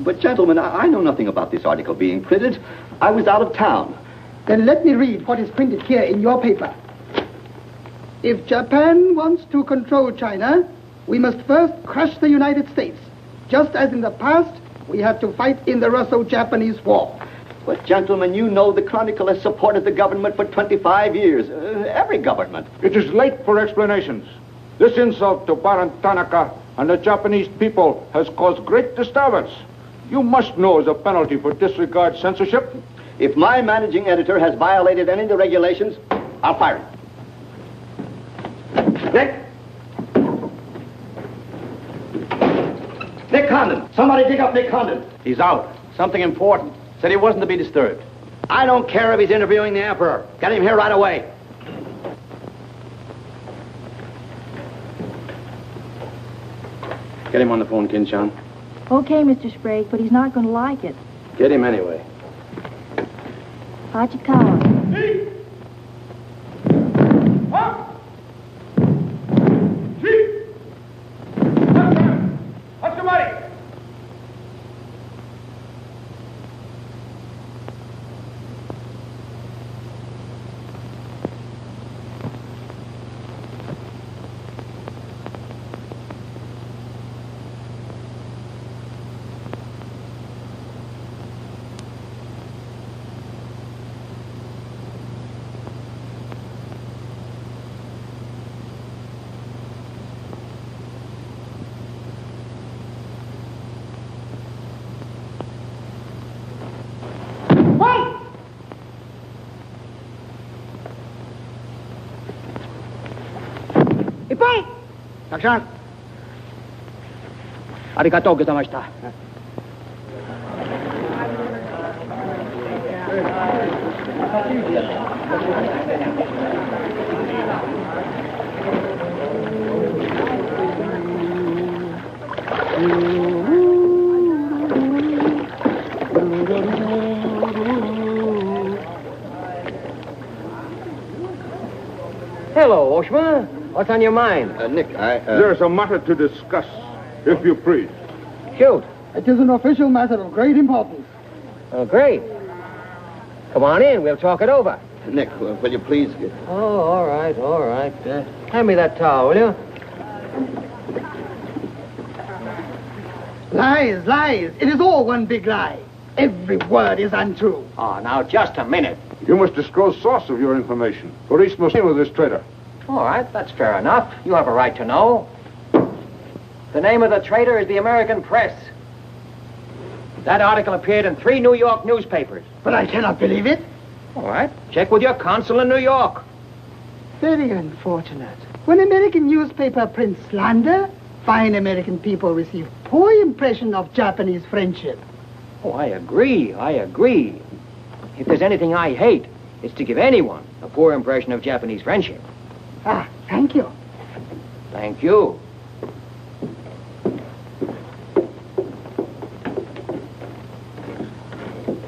But, gentlemen, I know nothing about this article being printed. I was out of town. Then let me read what is printed here in your paper. If Japan wants to control China, we must first crush the United States. Just as in the past, we have to fight in the Russo-Japanese War. But, gentlemen, you know the Chronicle has supported the government for 25 years. Every government. It is late for explanations. This insult to Baron Tanaka and the Japanese people has caused great disturbance. You must know as a penalty for disregard censorship. If my managing editor has violated any of the regulations, I'll fire him. Nick Condon. Somebody dig up Nick Condon. He's out. Something important. Said he wasn't to be disturbed. I don't care if he's interviewing the Emperor. Get him here right away. Get him on the phone, Kin-chan. Okay, Mr. Sprague, but he's not going to like it. Get him anyway. Hachikawa. What's the money? Takshan. Arigato gozaimashita. Hello, Oshma. What's on your mind? Nick, There's a matter to discuss, if you please. Shoot. It is an official matter of great importance. Oh, great. Come on in. We'll talk it over. Nick, will you please... Oh, all right, all right. Hand me that towel, will you? Lies, lies. It is all one big lie. Every word is untrue. Oh, now, just a minute. You must disclose source of your information. Police must deal with this traitor. All right, that's fair enough. You have a right to know. The name of the traitor is the American Press. That article appeared in 3 New York newspapers. But I cannot believe it. All right, check with your consul in New York. Very unfortunate. When American newspaper prints slander, fine American people receive poor impression of Japanese friendship. Oh, I agree, I agree. If there's anything I hate, it's to give anyone a poor impression of Japanese friendship. Ah, thank you. Thank you.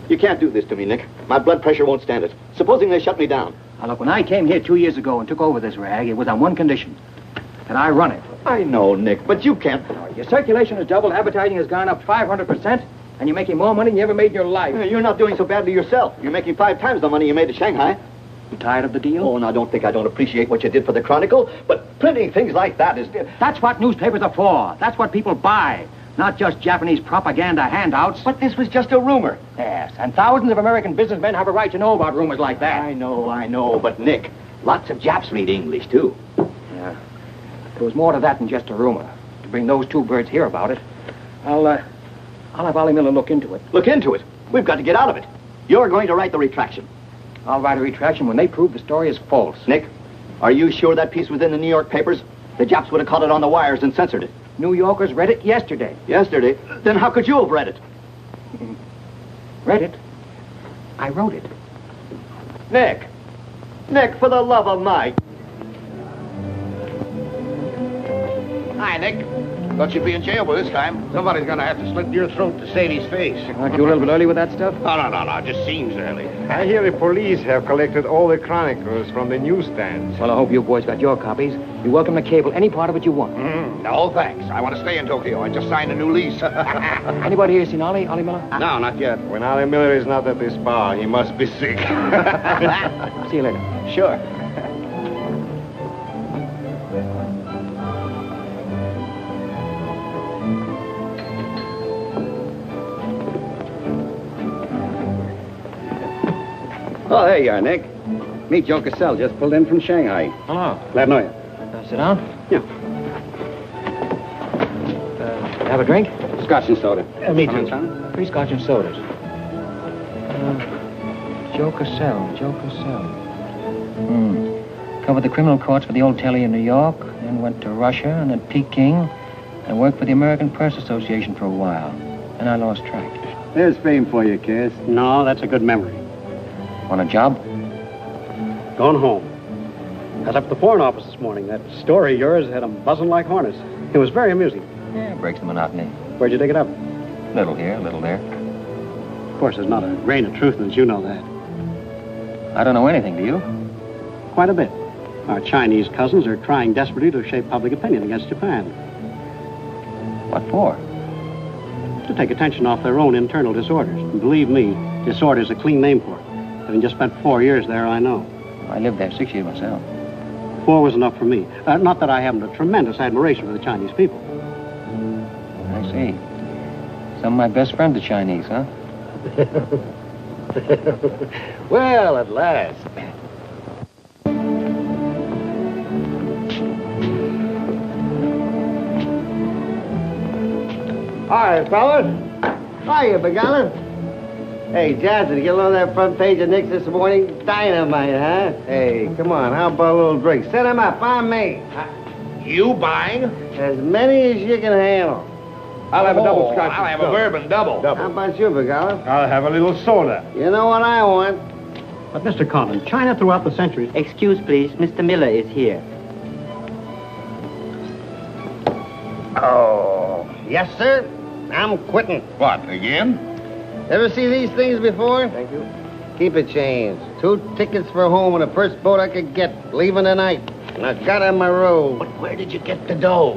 You can't do this to me, Nick. My blood pressure won't stand it. Supposing they shut me down. Now, look, when I came here 2 years ago and took over this rag, it was on one condition, that I run it. I know, Nick, but you can't... Your circulation has doubled, advertising has gone up 500%, and you're making more money than you ever made in your life. You're not doing so badly yourself. You're making 5 times the money you made at Shanghai. You tired of the deal? Oh, now don't think I don't appreciate what you did for the Chronicle, but printing things like that is... That's what newspapers are for. That's what people buy. Not just Japanese propaganda handouts. But this was just a rumor. Yes, and thousands of American businessmen have a right to know about rumors like that. I know, but Nick, lots of Japs read English, too. Yeah. There was more to that than just a rumor. To bring those 2 birds here about it, I'll have Ollie Miller look into it. Look into it? We've got to get out of it. You're going to write the retraction. I'll write a retraction when they prove the story is false. Nick, are you sure that piece was in the New York papers? The Japs would have caught it on the wires and censored it. New Yorkers read it yesterday. Yesterday? Then how could you have read it? Read it? I wrote it. Nick! Nick, for the love of Mike! Hi, Nick. Thought you'd be in jail by this time. Somebody's gonna have to slit your throat to save his face. Aren't you a little bit early with that stuff? No. It just seems early. I hear the police have collected all the chronicles from the newsstands. Well, I hope you boys got your copies. You're welcome to cable any part of it you want. No, thanks. I want to stay in Tokyo. I just signed a new lease. Anybody here seen Ollie Miller? No, not yet. When Ollie Miller is not at this bar, he must be sick. See you later. Sure. Oh, there you are, Nick. Meet Joe Cassell, just pulled in from Shanghai. Hello. Glad to know you. Sit down. Yeah. Have a drink? Scotch and soda. Me Come too. in, son. 3 scotch and sodas. Joe Cassell. Covered the criminal courts for the old telly in New York, then went to Russia and then Peking, and worked for the American Press Association for a while. And I lost track. There's fame for you, Cass. No, that's a good memory. Want a job? Gone home. I was up at the Foreign Office this morning. That story of yours had them buzzing like hornets. It was very amusing. Yeah, breaks the monotony. Where'd you dig it up? Little here, little there. Of course, there's not a grain of truth in it. You know that. I don't know anything, do you? Quite a bit. Our Chinese cousins are trying desperately to shape public opinion against Japan. What for? To take attention off their own internal disorders. And believe me, disorder's a clean name for it. Having just spent 4 years there, I know. I lived there 6 years myself. 4 was enough for me. Not that I haven't a tremendous admiration for the Chinese people. I see. Some of my best friends are Chinese, huh? Well, at last. Hi, fellas. Hiya, Beguilin. Hey, Johnson, get on that front page of Nick's this morning. Dynamite, huh? Hey, come on, how about a little drink? Set him up, on me. You buying? As many as you can handle. I'll have a double scotch. I'll have a bourbon double. How about you, Begala? I'll have a little soda. You know what I want? But, Mr. Collins, China throughout the centuries... Excuse, please. Mr. Miller is here. Oh, yes, sir. I'm quitting. What, again? Ever see these things before? Thank you. Keep it changed. 2 tickets for home on the first boat I could get, leaving tonight. And I got on my road. But where did you get the dough?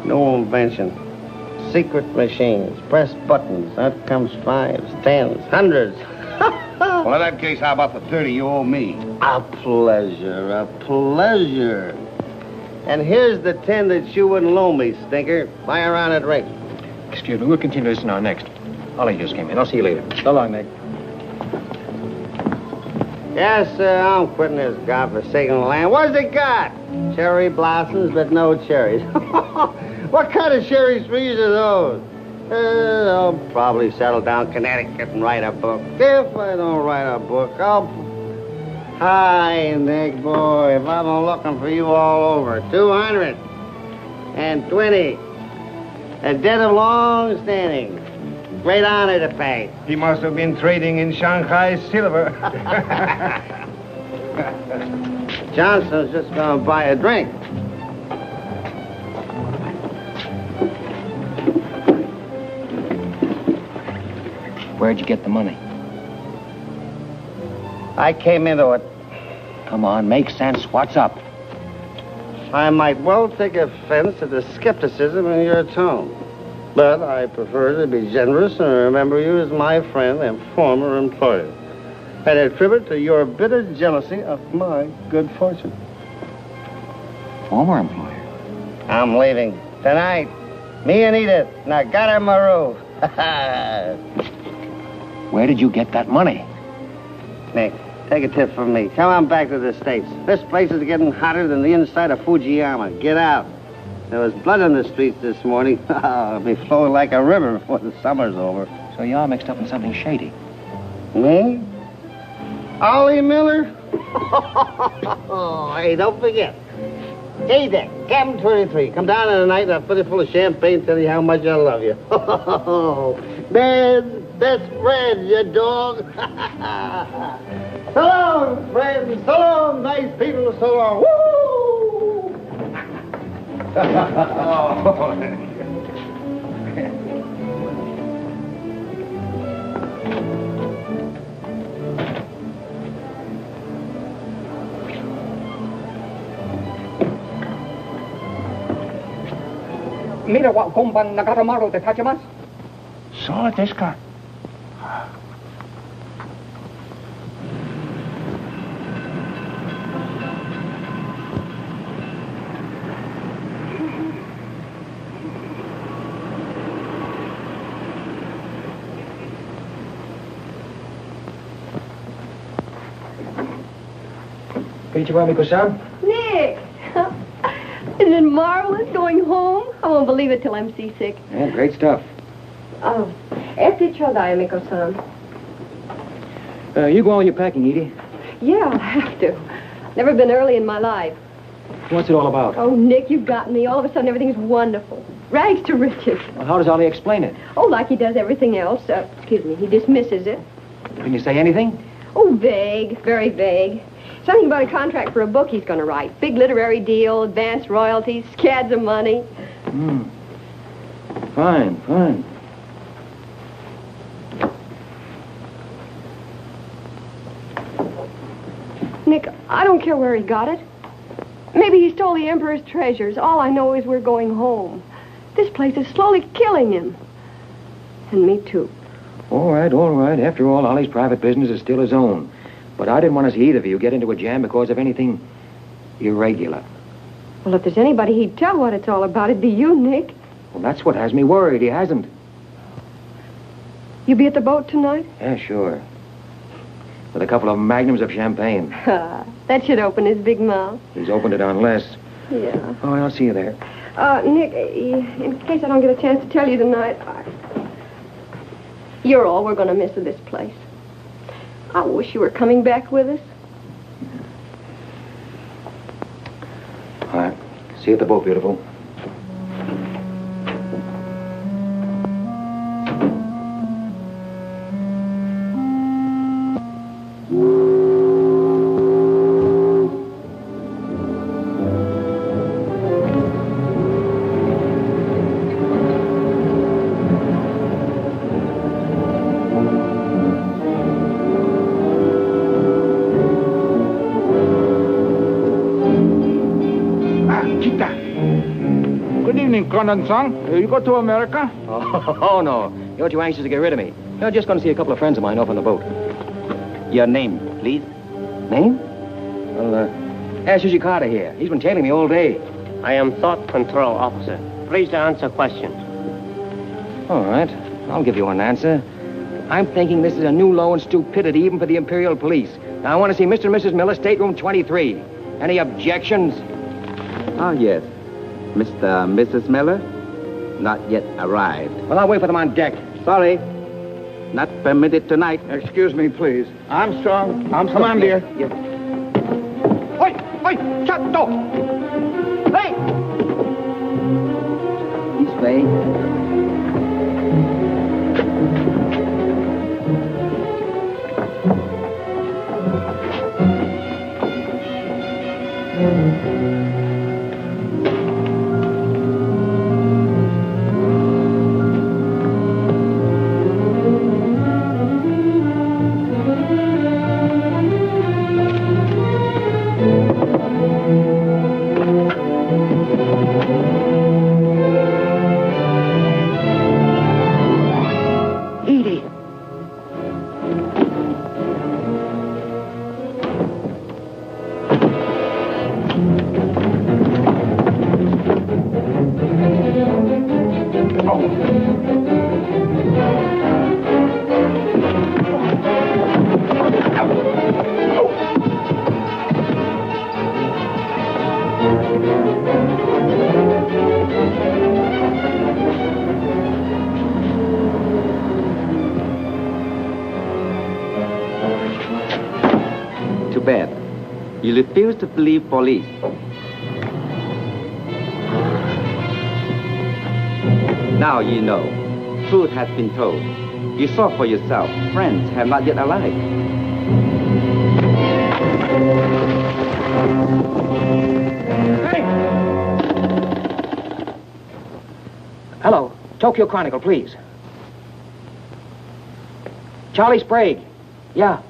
No invention. Secret machines. Press buttons. Out comes 5s, 10s, 100s. Well, in that case, how about the 30 you owe me? A pleasure, a pleasure. And here's the 10 that you wouldn't loan me, stinker. Buy a round of drink. Excuse me, we'll continue this in our next. Ollie just came in. I'll see you later. So long, Nick. Yes, sir, I'm quitting this godforsaken land. What's it got? Cherry blossoms, but no cherries. What kind of cherry trees are those? I'll probably settle down Connecticut and write a book. If I don't write a book, I'll... Hi, Nick, boy. If I've been looking for you all over. 220. A debt of long standing. Great honor to pay. He must have been trading in Shanghai silver. Johnson's just gonna buy a drink. Where'd you get the money? I came into it. Come on, make sense. What's up? I might well take offense at the skepticism in your tone. But I prefer to be generous and remember you as my friend and former employer. And attribute to your bitter jealousy of my good fortune. Former employer? I'm leaving tonight. Me and Edith. And I got her my roof. Where did you get that money? Nick, take a tip from me. Come on back to the States. This place is getting hotter than the inside of Fujiyama. Get out. There was blood on the streets this morning. It'll be flowing like a river before the summer's over. So you're mixed up in something shady. Me? Ollie Miller? Hey, don't forget. Hey, Dick, Cabin 23. Come down tonight and I'll fill it full of champagne and tell you how much I love you. Man's best friend, you dog. So long, friends. So long, nice people. So long. Woo! Mira wa gomban nagatamaru de tachimasu. So, this guy. Konnichiwa, Miko-san. Nick! Isn't it marvelous going home? I won't believe it till I'm seasick. Yeah, great stuff. Oh, este chodai, Miko-san. You go on your packing, Edie. Yeah, I'll have to. Never been early in my life. What's it all about? Oh, Nick, you've got me. All of a sudden, everything's wonderful. Rags to riches. Well, how does Ollie explain it? Oh, like he does everything else. Excuse me, he dismisses it. Can you say anything? Oh, vague, very vague. Something about a contract for a book he's going to write. Big literary deal, advance royalties, scads of money. Fine, fine. Nick, I don't care where he got it. Maybe he stole the Emperor's treasures. All I know is we're going home. This place is slowly killing him. And me, too. All right, all right. After all, Ollie's private business is still his own. But I didn't want to see either of you get into a jam because of anything irregular. Well, if there's anybody he'd tell what it's all about, it'd be you, Nick. Well, that's what has me worried. He hasn't. You be at the boat tonight? Yeah, sure. With a couple of magnums of champagne. That should open his big mouth. He's opened it on less. Yeah. Oh, I'll see you there. Nick, in case I don't get a chance to tell you tonight, you're all we're going to miss of this place. I wish you were coming back with us. All right. See you at the boat, beautiful. Condensang, you go to America? Oh, no. You're too anxious to get rid of me. You're just going to see a couple of friends of mine off on the boat. Your name, please? Name? Well, ask Susie Carter here. He's been tailing me all day. I am Thought Control Officer. Please to answer questions. All right. I'll give you an answer. I'm thinking this is a new low in stupidity even for the Imperial Police. Now, I want to see Mr. and Mrs. Miller, stateroom 23. Any objections? Oh, yes. Mr. and Mrs. Miller? Not yet arrived. Well, I'll wait for them on deck. Sorry. Not permitted tonight. Excuse me, please. Armstrong. Come on, dear. Yes. Oi! Oi! Shut up! Hey! This way. Too bad. You refuse to believe police. Now you know. Truth has been told. You saw for yourself. Friends have not yet arrived. Hey! Hello. Tokyo Chronicle, please. Charlie Sprague. Yeah.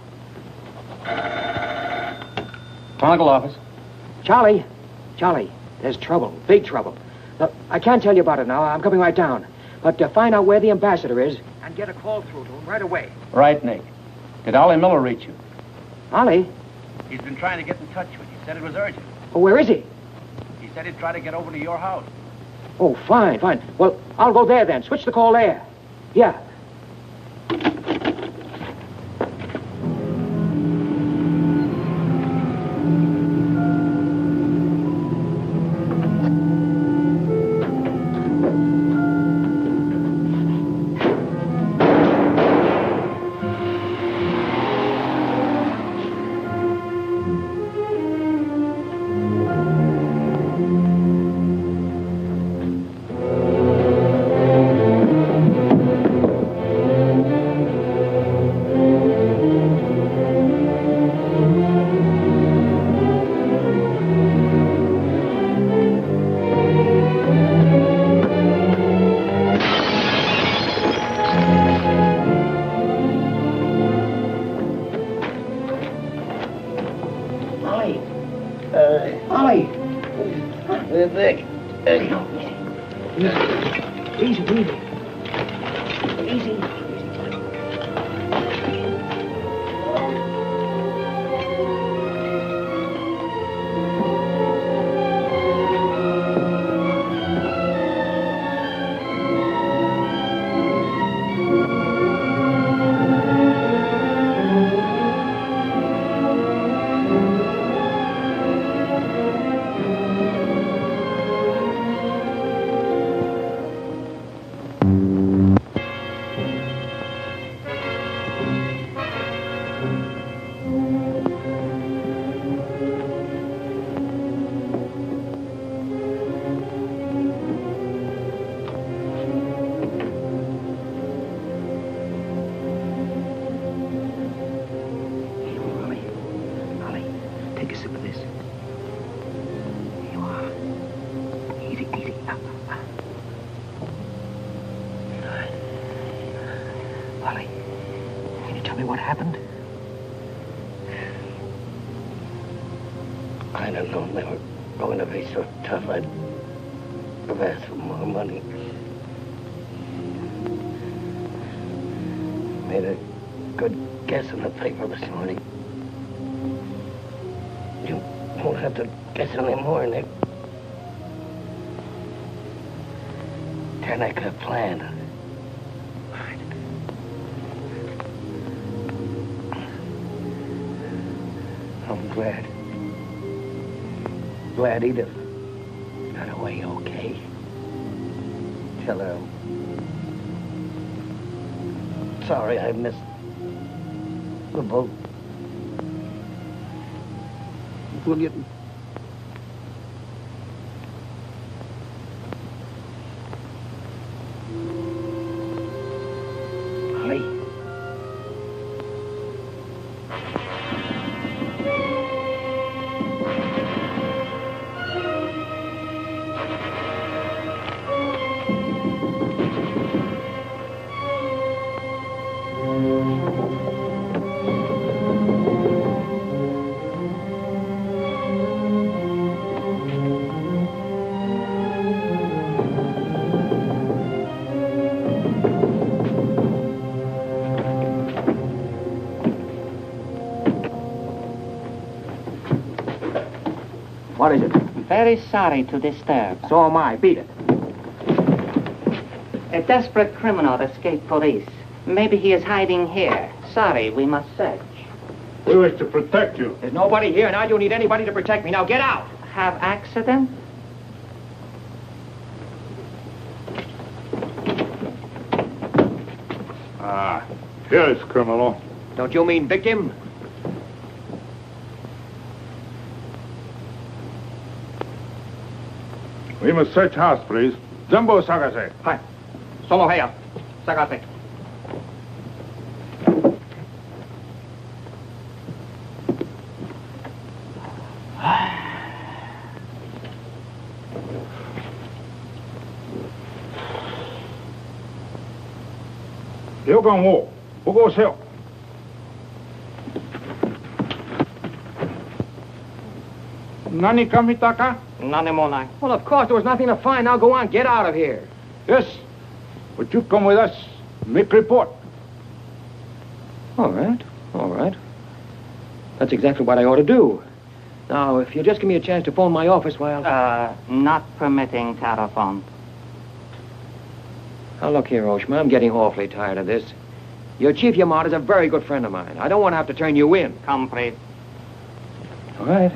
Chronicle office. Charlie, there's trouble, big trouble. Look, I can't tell you about it now. I'm coming right down. But find out where the ambassador is and get a call through to him right away. Right, Nick. Did Ollie Miller reach you? Ollie? He's been trying to get in touch with you. He said it was urgent. Oh, where is he? He said he'd try to get over to your house. Oh, fine. Well, I'll go there then. Switch the call there. Yeah. Ollie, can you tell me what happened? I don't know. They were going to be so tough. I'd have asked for more money. Made a good guess in the paper this morning. You won't have to guess anymore, Nick. Tanaka planned. I'm glad. Glad Edith got away okay. Tell her I'm sorry I missed the boat. Will you... What is it? Very sorry to disturb. So am I. Beat it. A desperate criminal escaped police. Maybe he is hiding here. Sorry, we must search. We wish to protect you. There's nobody here, and I don't need anybody to protect me. Now get out. Have accident? Ah, here's criminal. Don't you mean victim? We must search house, please. Jumbo Sagase. Hi. Solo Heya. Sagate. Yogan wo, bogo seo. Nani kamita ka? Well, of course, there was nothing to find. Now go on, get out of here. Yes, but you come with us. Make report. All right, all right. That's exactly what I ought to do. Now, if you just give me a chance to phone my office while... Not permitting telephone. Now, look here, Oshma, I'm getting awfully tired of this. Your Chief Yamada's a very good friend of mine. I don't want to have to turn you in. Complete. All right.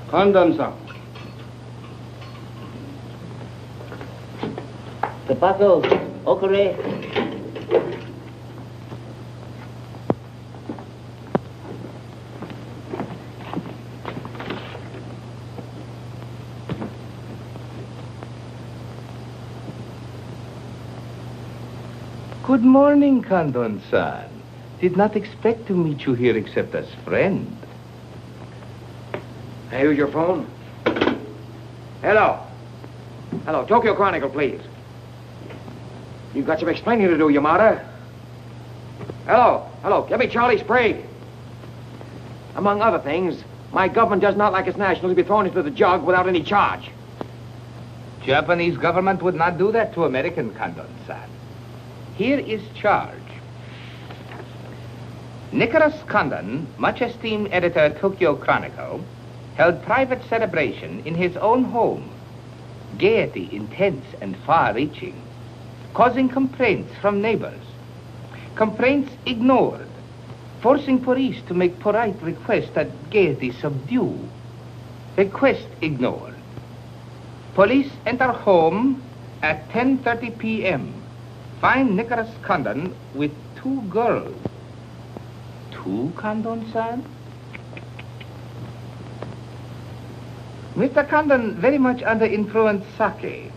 Condon-san. Tobacco, okure. Good morning, Condon-san. Did not expect to meet you here except as friend. Hey, who's your phone? Hello. Hello, Tokyo Chronicle, please. You've got some explaining to do, Yamada. Hello, hello, give me Charlie Sprague. Among other things, my government does not like its nationals to be thrown into the jug without any charge. Japanese government would not do that to American, Condon-san. Here is charge. Nicholas Condon, much esteemed editor Tokyo Chronicle, held private celebration in his own home. Gaiety intense and far-reaching. causing complaints from neighbors. Complaints ignored, forcing police to make polite requests that gaiety subdue. Request ignored. Police enter home at 10:30 p.m. Find Nicholas Condon with 2 girls. 2, Condon-san? Mr. Condon very much under influence sake.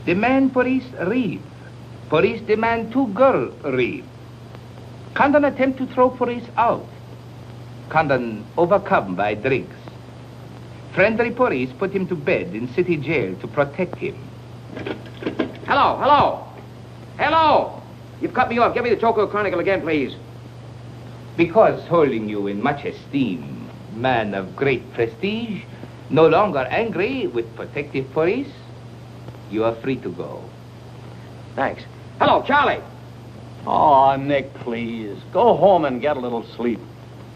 Demand police reeve. Police demand 2 girls reeve. Condon attempt to throw police out. Condon overcome by drinks. Friendly police put him to bed in city jail to protect him. Hello, hello. Hello. You've cut me off. Give me the Tokyo Chronicle again, please. Because holding you in much esteem, man of great prestige, no longer angry with protective police, you are free to go. Thanks. Hello, Charlie. Oh, Nick, please. Go home and get a little sleep.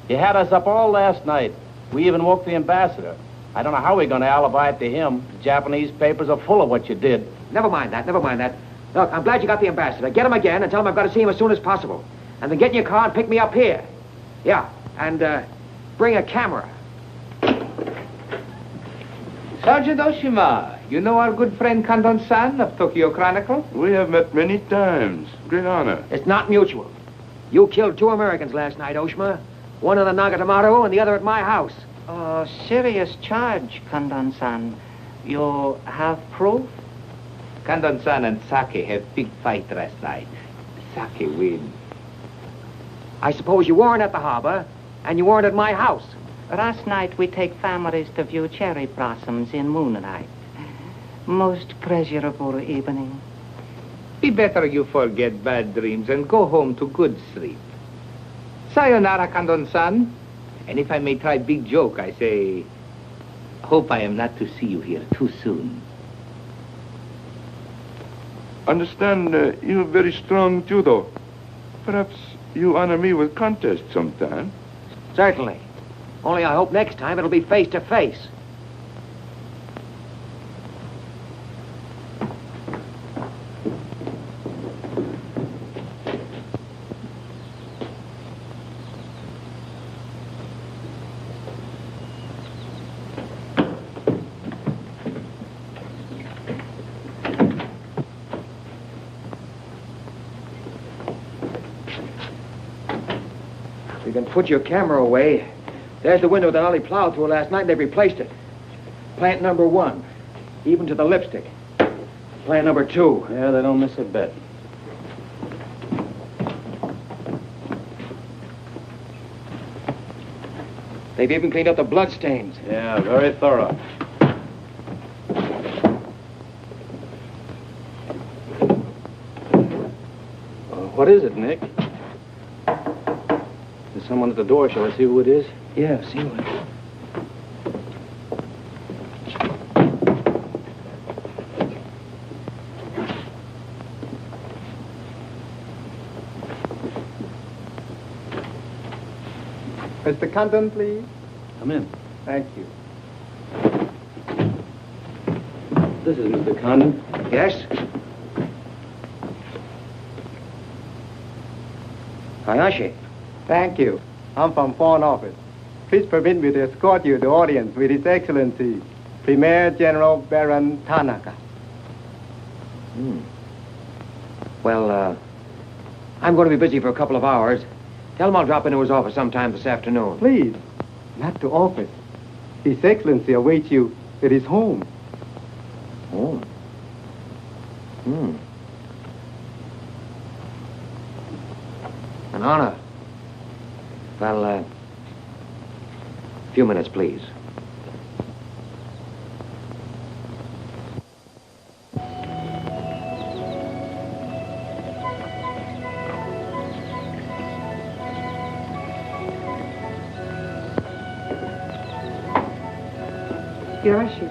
You had us up all last night. We even woke the ambassador. I don't know how we're going to alibi it to him. The Japanese papers are full of what you did. Never mind that, never mind that. Look, I'm glad you got the ambassador. Get him again and tell him I've got to see him as soon as possible. And then get in your car and pick me up here. Yeah, and bring a camera. Sergeant Oshima, you know our good friend Condon-san of Tokyo Chronicle? We have met many times. Great honor. It's not mutual. You killed 2 Americans last night, Oshima. One in the Nagatomaru and the other at my house. Oh, serious charge, Condon-san. You have proof? Condon-san and Sake had big fight last night. Sake win. I suppose you weren't at the harbor, and you weren't at my house. Last night we take families to view cherry blossoms in moonlight. Most pleasurable evening. Be better you forget bad dreams and go home to good sleep. Sayonara, Condon-san. And if I may try big joke, I say, hope I am not to see you here too soon. Understand you have very strong judo. Perhaps you honor me with contest sometime. Certainly. Only I hope next time it'll be face to face. You can put your camera away. There's the window that Ollie plowed through last night, and they've replaced it. Plant number 1, even to the lipstick. Plant number 2. Yeah, they don't miss a bit. They've even cleaned up the blood stains. Yeah, very thorough. What is it, Nick? There's someone at the door. Shall I see who it is? Yeah, see who it is. Mr. Condon, please. Come in. Thank you. This is Mr. Condon. Yes? Hayashi. Thank you. I'm from Foreign Office. Please permit me to escort you to audience with His Excellency, Premier General Baron Tanaka. Well, I'm going to be busy for a couple of hours. Tell him I'll drop into his office sometime this afternoon. Please, not to office. His Excellency awaits you at his home. Home? An honor. Well, a few minutes, please. Yoshi.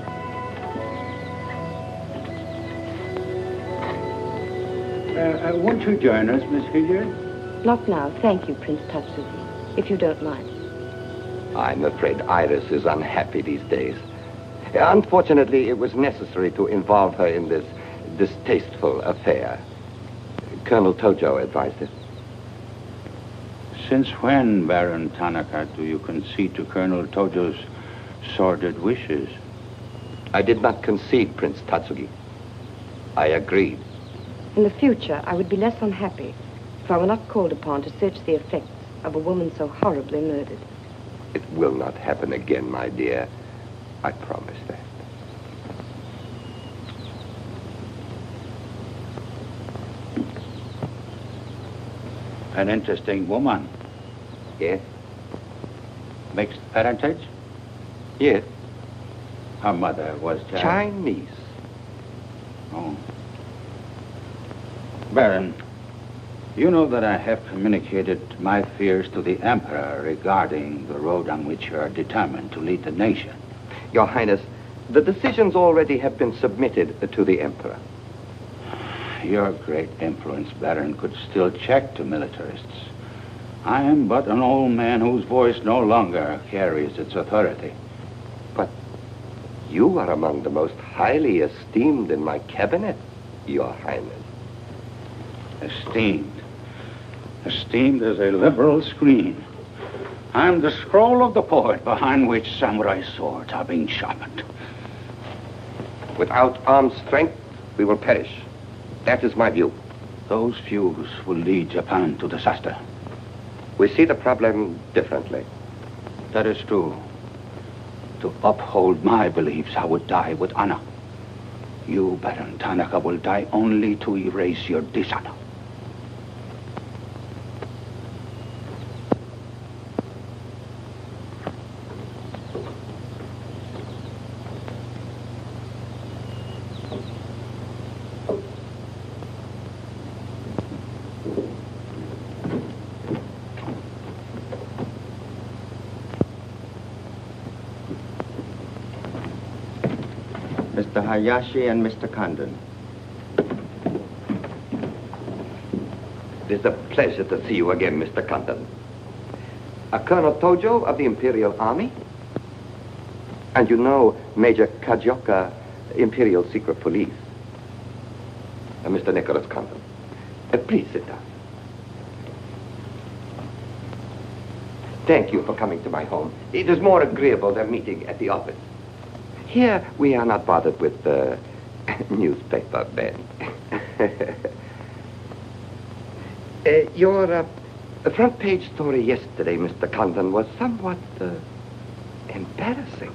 Won't you join us, Miss Hilliard? Not now, thank you, Prince Tatsuki, if you don't mind. I'm afraid Iris is unhappy these days. Unfortunately, it was necessary to involve her in this distasteful affair. Colonel Tojo advised it. Since when, Baron Tanaka, do you concede to Colonel Tojo's sordid wishes? I did not concede, Prince Tatsugi. I agreed. In the future, I would be less unhappy if I were not called upon to search the effects of a woman so horribly murdered. It will not happen again, my dear. I promise that. An interesting woman. Yes? Mixed parentage? Yes. Her mother was Chinese. Oh. Baron, you know that I have communicated my fears to the Emperor regarding the road on which you are determined to lead the nation. Your Highness, the decisions already have been submitted to the Emperor. Your great influence, Baron, could still check to militarists. I am but an old man whose voice no longer carries its authority. But you are among the most highly esteemed in my cabinet, Your Highness. Esteemed. Esteemed as a liberal screen. I'm the scroll of the poet behind which samurai swords are being sharpened. Without armed strength, we will perish. That is my view. Those views will lead Japan to disaster. We see the problem differently. That is true. To uphold my beliefs, I would die with honor. You, Baron Tanaka, will die only to erase your dishonor. Mr. Hayashi and Mr. Condon. It is a pleasure to see you again, Mr. Condon. Colonel Tojo of the Imperial Army. And you know Major Kajioka, Imperial Secret Police. Mr. Nicholas Condon. Please sit down. Thank you for coming to my home. It is more agreeable than meeting at the office. Here, we are not bothered with newspaper men. Your front page story yesterday, Mr. Condon, was somewhat embarrassing.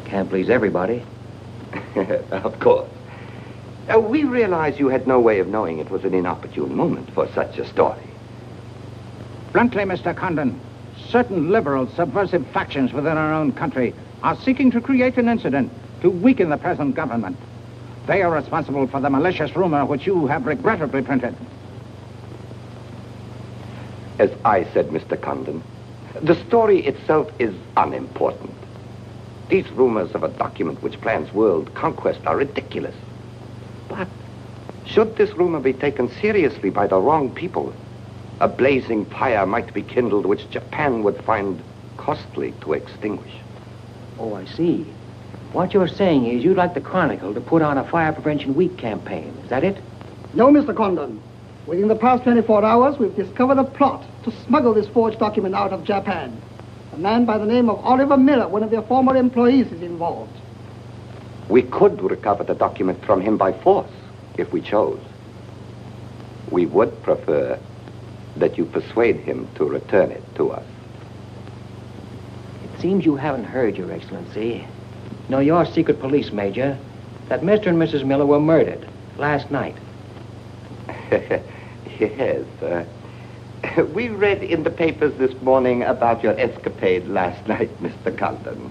Can't please everybody. Of course. We realize you had no way of knowing it was an inopportune moment for such a story. Bluntly, Mr. Condon, certain liberal subversive factions within our own country are seeking to create an incident to weaken the present government. They are responsible for the malicious rumor which you have regrettably printed. As I said, Mr. Condon, the story itself is unimportant. These rumors of a document which plans world conquest are ridiculous. But should this rumor be taken seriously by the wrong people, a blazing fire might be kindled which Japan would find costly to extinguish. Oh, I see. What you're saying is you'd like the Chronicle to put on a Fire Prevention Week campaign. Is that it? No, Mr. Condon. Within the past 24 hours, we've discovered a plot to smuggle this forged document out of Japan. A man by the name of Oliver Miller, one of their former employees, is involved. We could recover the document from him by force, if we chose. We would prefer that you persuade him to return it to us. It seems you haven't heard, Your Excellency. No, your secret police, Major, that Mr. and Mrs. Miller were murdered last night. Yes. We read in the papers this morning about your escapade last night, Mr. Condon.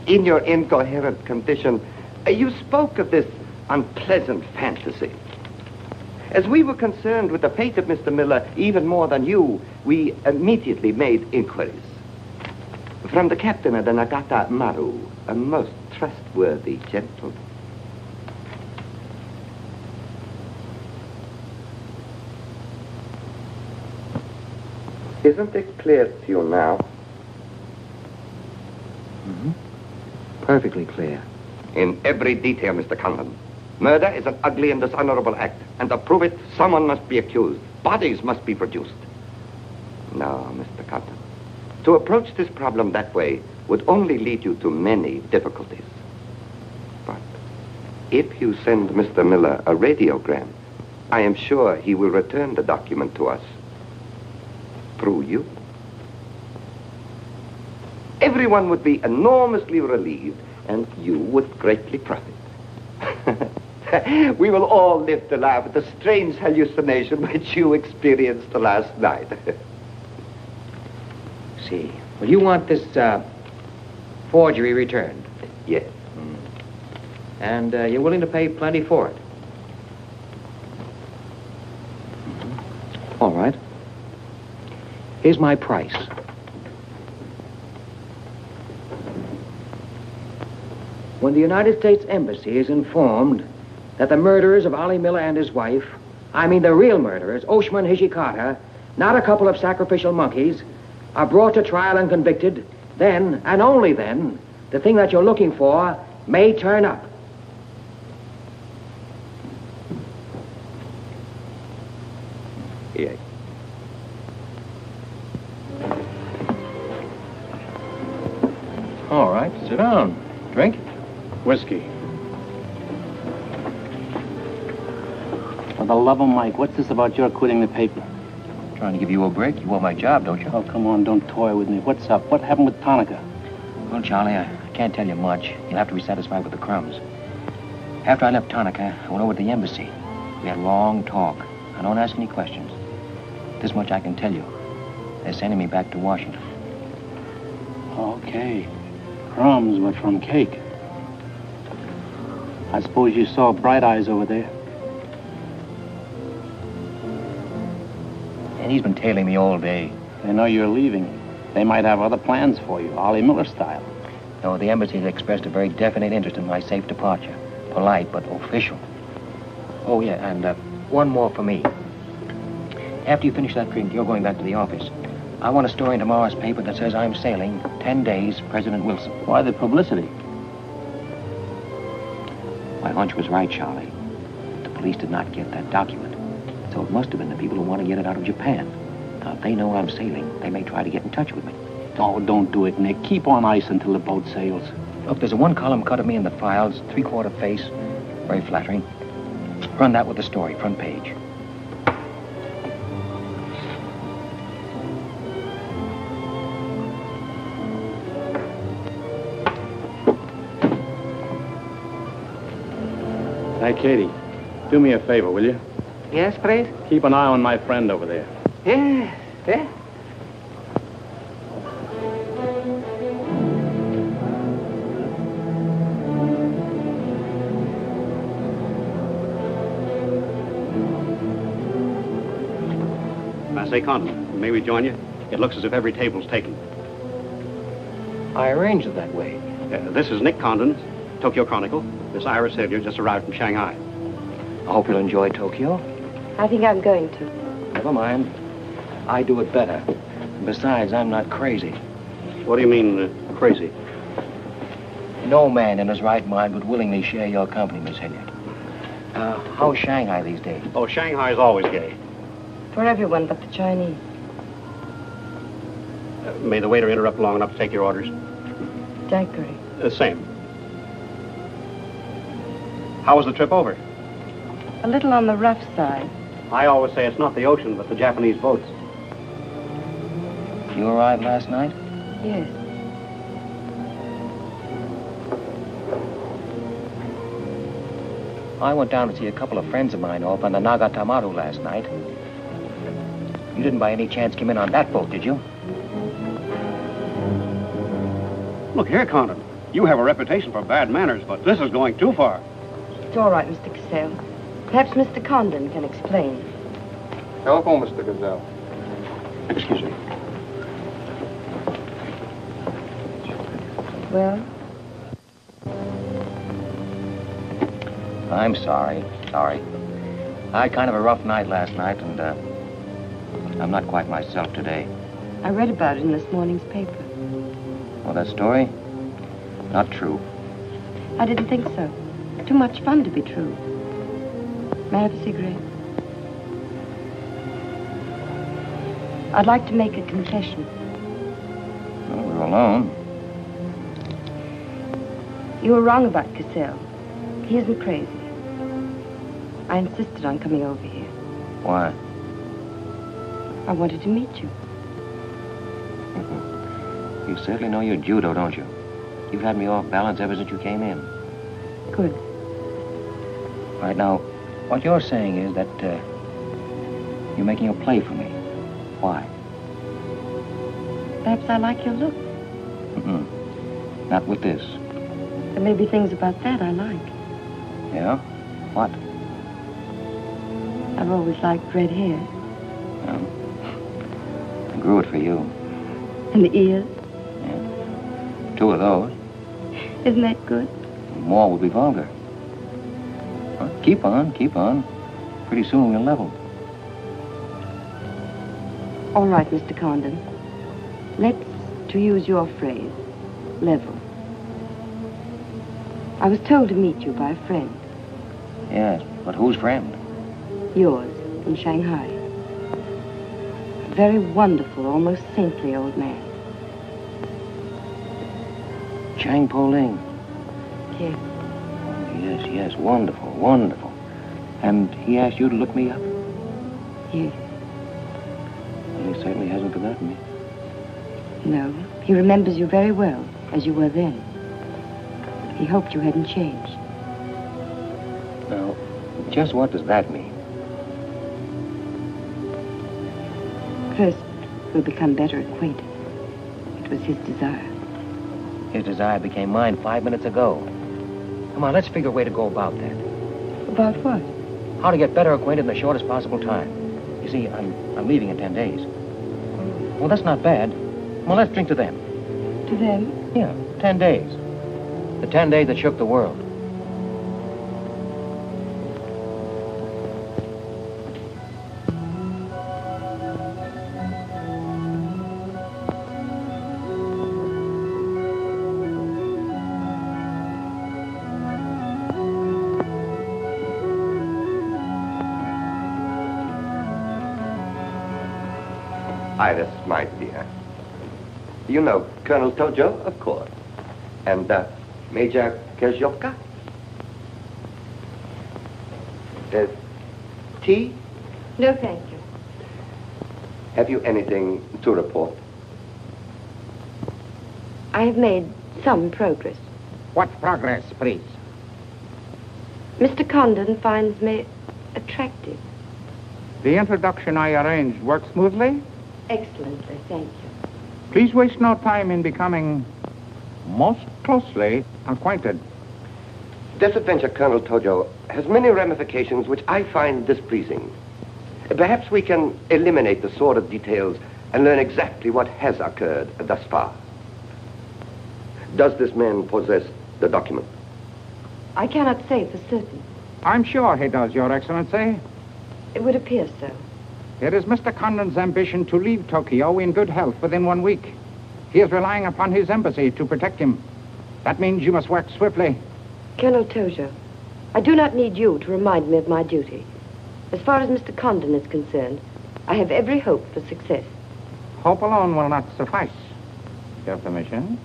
In your incoherent condition, you spoke of this unpleasant fantasy. As we were concerned with the fate of Mr. Miller even more than you, we immediately made inquiries. From the captain of the Nagata Maru, a most trustworthy gentleman. Isn't it clear to you now? Mm-hmm. Perfectly clear. In every detail, Mr. Conlon. Murder is an ugly and dishonorable act, and to prove it, someone must be accused. Bodies must be produced. No, Mr. Conlon. To approach this problem that way would only lead you to many difficulties. But if you send Mr. Miller a radiogram, I am sure he will return the document to us through you. Everyone would be enormously relieved, and you would greatly profit. We will all live to laugh at the strange hallucination which you experienced last night. See. Well, you want this forgery returned? Yes. And you're willing to pay plenty for it? All right. Here's my price. When the United States Embassy is informed that the murderers of Ollie Miller and his wife, I mean the real murderers, Oshman Hijikata, not a couple of sacrificial monkeys, are brought to trial and convicted, then, and only then, the thing that you're looking for may turn up. Here. All right, sit down. Drink? Whiskey. For the love of Mike, what's this about your quitting the paper? Trying to give you a break. You want my job, don't you? Oh, come on, don't toy with me. What's up? What happened with Tonica? Well, Charlie, I can't tell you much. You'll have to be satisfied with the crumbs. After I left Tonica, I went over to the embassy. We had a long talk. I don't ask any questions. This much I can tell you. They're sending me back to Washington. Okay. Crumbs, but from cake. I suppose you saw Bright Eyes over there. And he's been tailing me all day. They know you're leaving. They might have other plans for you, Ollie Miller style. No, the embassy has expressed a very definite interest in my safe departure. Polite, but official. Oh, yeah, and one more for me. After you finish that drink, you're going back to the office. I want a story in tomorrow's paper that says I'm sailing 10 days, President Wilson. Why the publicity? My hunch was right, Charlie. The police did not get that document. So it must have been the people who want to get it out of Japan. Now, if they know I'm sailing, they may try to get in touch with me. Oh, don't do it, Nick. Keep on ice until the boat sails. Look, there's a one-column cut of me in the files, 3/4 face. Very flattering. Run that with the story, front page. Hey, Katie, do me a favor, will you? Yes, please? Keep an eye on my friend over there. Yes, yes. I say, Condon, may we join you? It looks as if every table's taken. I arranged it that way. This is Nick Condon, Tokyo Chronicle. Miss Ira Savior just arrived from Shanghai. I hope you'll enjoy Tokyo. I think I'm going to. Never mind. I do it better. Besides, I'm not crazy. What do you mean, crazy? No man in his right mind would willingly share your company, Miss Hilliard. How's Shanghai these days? Oh, Shanghai's always gay. For everyone but the Chinese. May the waiter interrupt long enough to take your orders? Daiquiri. Same. How was the trip over? A little on the rough side. I always say it's not the ocean, but the Japanese boats. You arrived last night? Yes. I went down to see a couple of friends of mine off on the Nagatamaru last night. You didn't by any chance come in on that boat, did you? Look here, Condon. You have a reputation for bad manners, but this is going too far. It's all right, Mr. Cassell. Perhaps Mr. Condon can explain. Telephone, Mr. Gazelle. Excuse me. Well? I'm sorry. Sorry. I had kind of a rough night last night, and I'm not quite myself today. I read about it in this morning's paper. Well, that story? Not true. I didn't think so. Too much fun to be true. May I have a cigarette? I'd like to make a confession. Well, we're alone. You were wrong about Cassell. He isn't crazy. I insisted on coming over here. Why? I wanted to meet you. You certainly know your judo, don't you? You've had me off balance ever since you came in. Good. Right now, what you're saying is that you're making a play for me. Why? Perhaps I like your look. Not with this. There may be things about that I like. Yeah? What? I've always liked red hair. Well, I grew it for you. And the ears. 2 of those. Isn't that good? More would be vulgar. Well, keep on, keep on. Pretty soon we'll level. All right, Mr. Condon. Let's, to use your phrase, level. I was told to meet you by a friend. Yes, but whose friend? Yours, in Shanghai. A very wonderful, almost saintly old man. Chang Po Ling. Yes. Oh, yes, yes, wonderful, wonderful. And he asked you to look me up? Yes. Well, he certainly hasn't forgotten me. No, he remembers you very well, as you were then. He hoped you hadn't changed. Now, just what does that mean? First, we'll become better acquainted. It was his desire. His desire became mine 5 minutes ago. Come on, let's figure a way to go about that. About what? How to get better acquainted in the shortest possible time. You see, I'm leaving in 10 days. Well, that's not bad. Well, let's drink to them. To them? Yeah, 10 days. The 10 days that shook the world. Iris, my dear. You know Colonel Tojo, of course. And Major Kezhovka. Tea? No, thank you. Have you anything to report? I have made some progress. What progress, please? Mr. Condon finds me attractive. The introduction I arranged worked smoothly? Excellently, thank you. Please waste no time in becoming most closely acquainted. This adventure, Colonel Tojo, has many ramifications which I find displeasing. Perhaps we can eliminate the sordid details and learn exactly what has occurred thus far. Does this man possess the document? I cannot say for certain. I'm sure he does, Your Excellency. It would appear so. It is Mr. Condon's ambition to leave Tokyo in good health within 1 week. He is relying upon his embassy to protect him. That means you must work swiftly. Colonel Tojo, I do not need you to remind me of my duty. As far as Mr. Condon is concerned, I have every hope for success. Hope alone will not suffice. Your permission?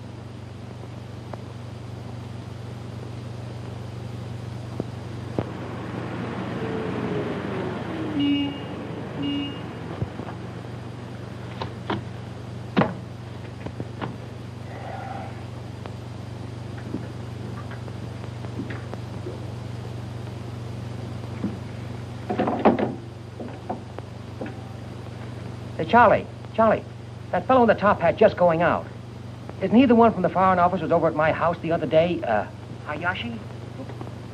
Charlie, that fellow in the top hat just going out. Isn't he the one from the Foreign Office who was over at my house the other day? Hayashi?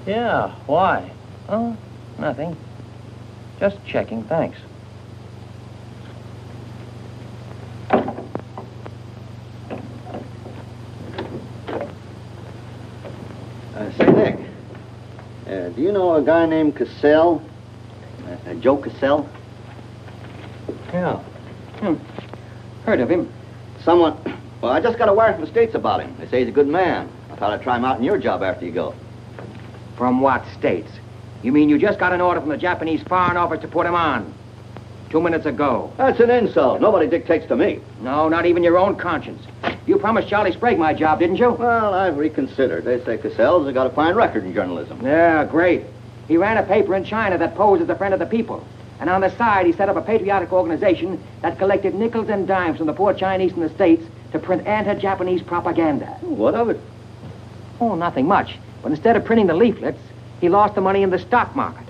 Yeah, why? Oh, nothing. Just checking, thanks. Say, Nick, do you know a guy named Cassell? Joe Cassell? Yeah. Heard of him. Someone Well, I just got a wire from the States about him. They say he's a good man. I thought I'd try him out in your job after you go. From what states? You mean you just got an order from the Japanese Foreign Office to put him on? 2 minutes ago. That's an insult. Nobody dictates to me. No, not even your own conscience. You promised Charlie Sprague my job, didn't you? Well, I've reconsidered. They say Cassell's got a fine record in journalism. Yeah, great. He ran a paper in China that posed as a friend of the people. And on the side, he set up a patriotic organization that collected nickels and dimes from the poor Chinese in the States to print anti-Japanese propaganda. What of it? Oh, nothing much. But instead of printing the leaflets, he lost the money in the stock market.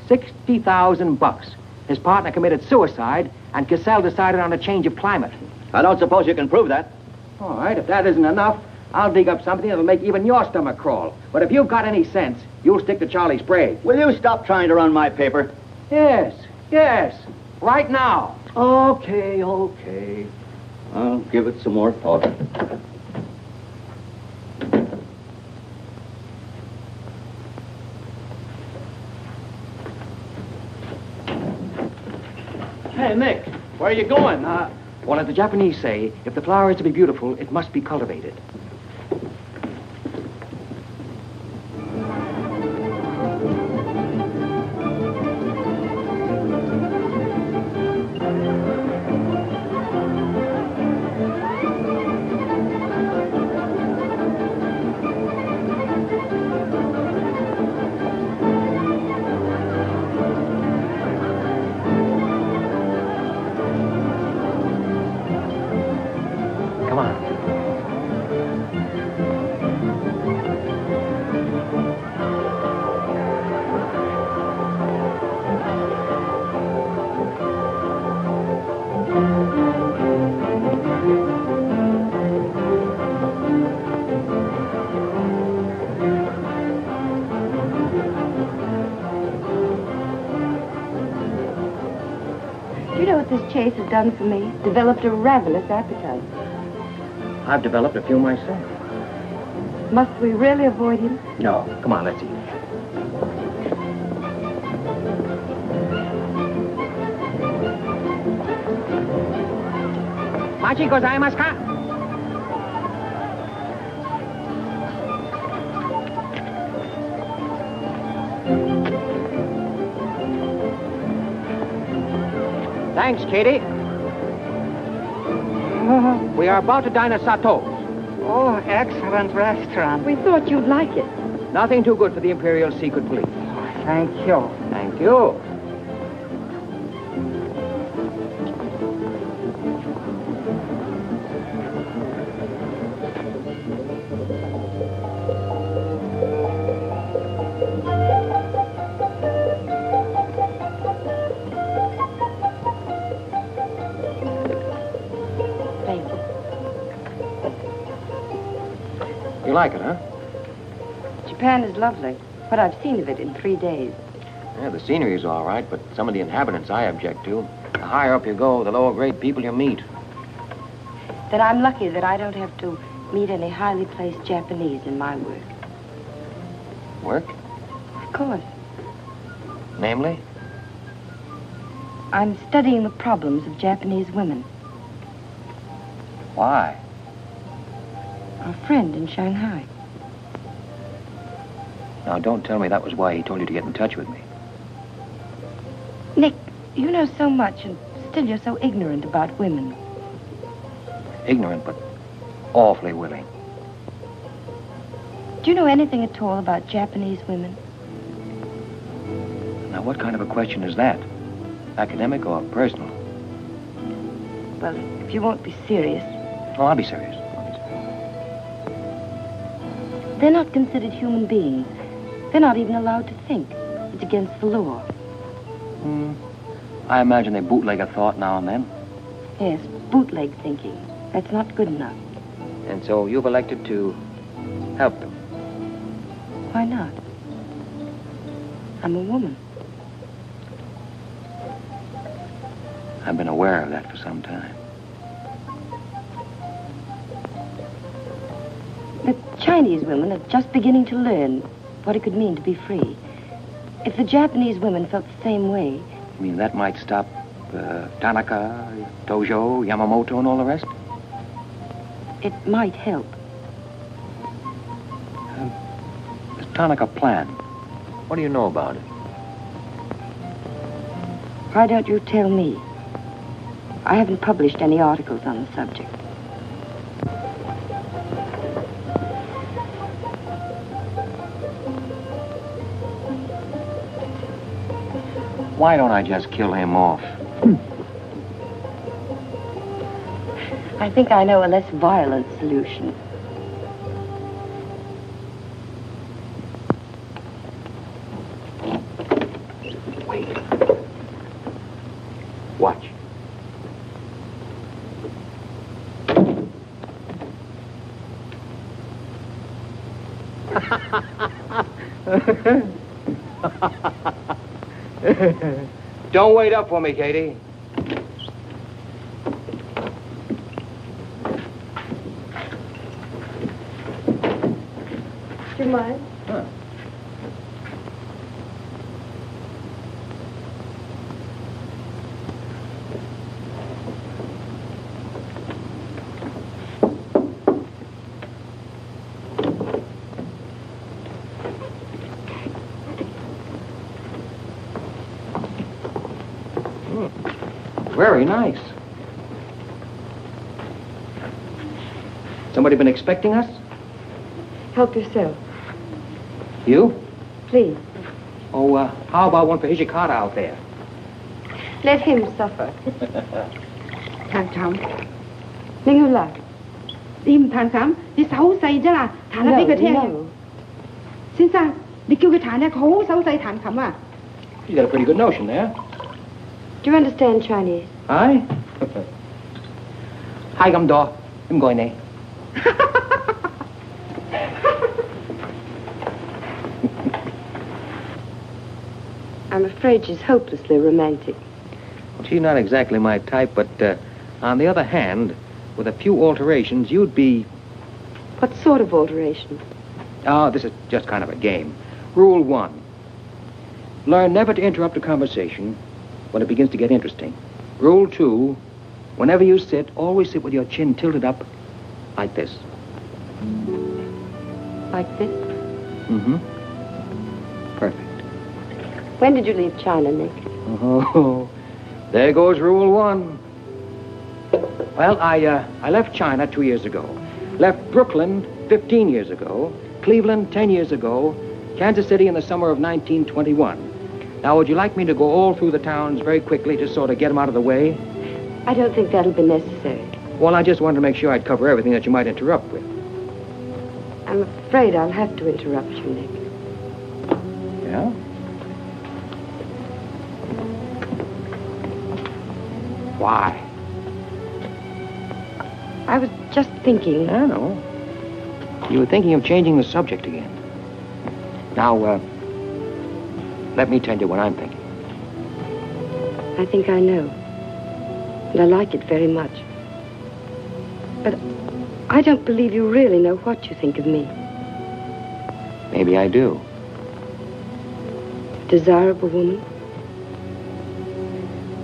$60,000. His partner committed suicide, and Cassell decided on a change of climate. I don't suppose you can prove that. All right, if that isn't enough, I'll dig up something that'll make even your stomach crawl. But if you've got any sense, you'll stick to Charlie Sprague. Will you stop trying to run my paper? Yes. Right now. Okay. I'll give it some more thought. Hey, Nick, where are you going? Well, as the Japanese say, if the flower is to be beautiful, it must be cultivated. Come on. Do you know what this chase has done for me? Developed a ravenous appetite. I've developed a few myself. Must we really avoid him? No. Come on, let's eat. Machi gozaimasu ka? Thanks, Katie. We are about to dine at Sato's. Oh, excellent restaurant. We thought you'd like it. Nothing too good for the Imperial Secret Police. Thank you. Thank you. Thank you. You like it, huh? Japan is lovely. What I've seen of it in 3 days. Yeah, the scenery's all right, but some of the inhabitants I object to. The higher up you go, the lower grade people you meet. Then I'm lucky that I don't have to meet any highly placed Japanese in my work. Work? Of course. Namely? I'm studying the problems of Japanese women. Why? A friend in Shanghai. Now, don't tell me that was why he told you to get in touch with me. Nick, you know so much, and still you're so ignorant about women. Ignorant, but awfully willing. Do you know anything at all about Japanese women? Now, what kind of a question is that? Academic or personal? Well, if you won't be serious. Oh, I'll be serious. They're not considered human beings. They're not even allowed to think. It's against the law. I imagine they bootleg a thought now and then. Yes, bootleg thinking. That's not good enough. And so you've elected to help them. Why not? I'm a woman. I've been aware of that for some time. The Chinese women are just beginning to learn what it could mean to be free. If the Japanese women felt the same way... You mean that might stop Tanaka, Tojo, Yamamoto, and all the rest? It might help. This Tanaka plan. What do you know about it? Why don't you tell me? I haven't published any articles on the subject. Why don't I just kill him off? I think I know a less violent solution. Watch. Don't wait up for me, Katie. Do you mind? Huh. Very nice. Somebody been expecting us? Help yourself, You? please. Oh, how about one for Hijikata out there? Let him suffer. Thằng Trọng, Ninh Hương là im thằng Trọng, đi xấu xay chứ là thằng nó đi cái theo. Xin sao? Đi kêu cái thằng này khổ xấu xay thằng Trọng à? You got a pretty good notion there. Do you understand Chinese? Aye? Hai găm đỏ, em gọi này. I'm afraid she's hopelessly romantic. She's not exactly my type, but on the other hand, with a few alterations, you'd be... What sort of alteration? Oh, this is just kind of a game. Rule 1. Learn never to interrupt a conversation when it begins to get interesting. Rule 2. Whenever you sit, always sit with your chin tilted up like this. Like this? Mm-hmm. Perfect. When did you leave China, Nick? Oh, there goes Rule 1. Well, I left China 2 years ago. Left Brooklyn 15 years ago. Cleveland 10 years ago. Kansas City in the summer of 1921. Now, would you like me to go all through the towns very quickly to sort of get them out of the way? I don't think that'll be necessary. Well, I just wanted to make sure I'd cover everything that you might interrupt with. I'm afraid I'll have to interrupt you, Nick. Yeah? Why? I was just thinking... I know. You were thinking of changing the subject again. Now, let me tell you what I'm thinking. I think I know. And I like it very much. But I don't believe you really know what you think of me. Maybe I do. Desirable woman?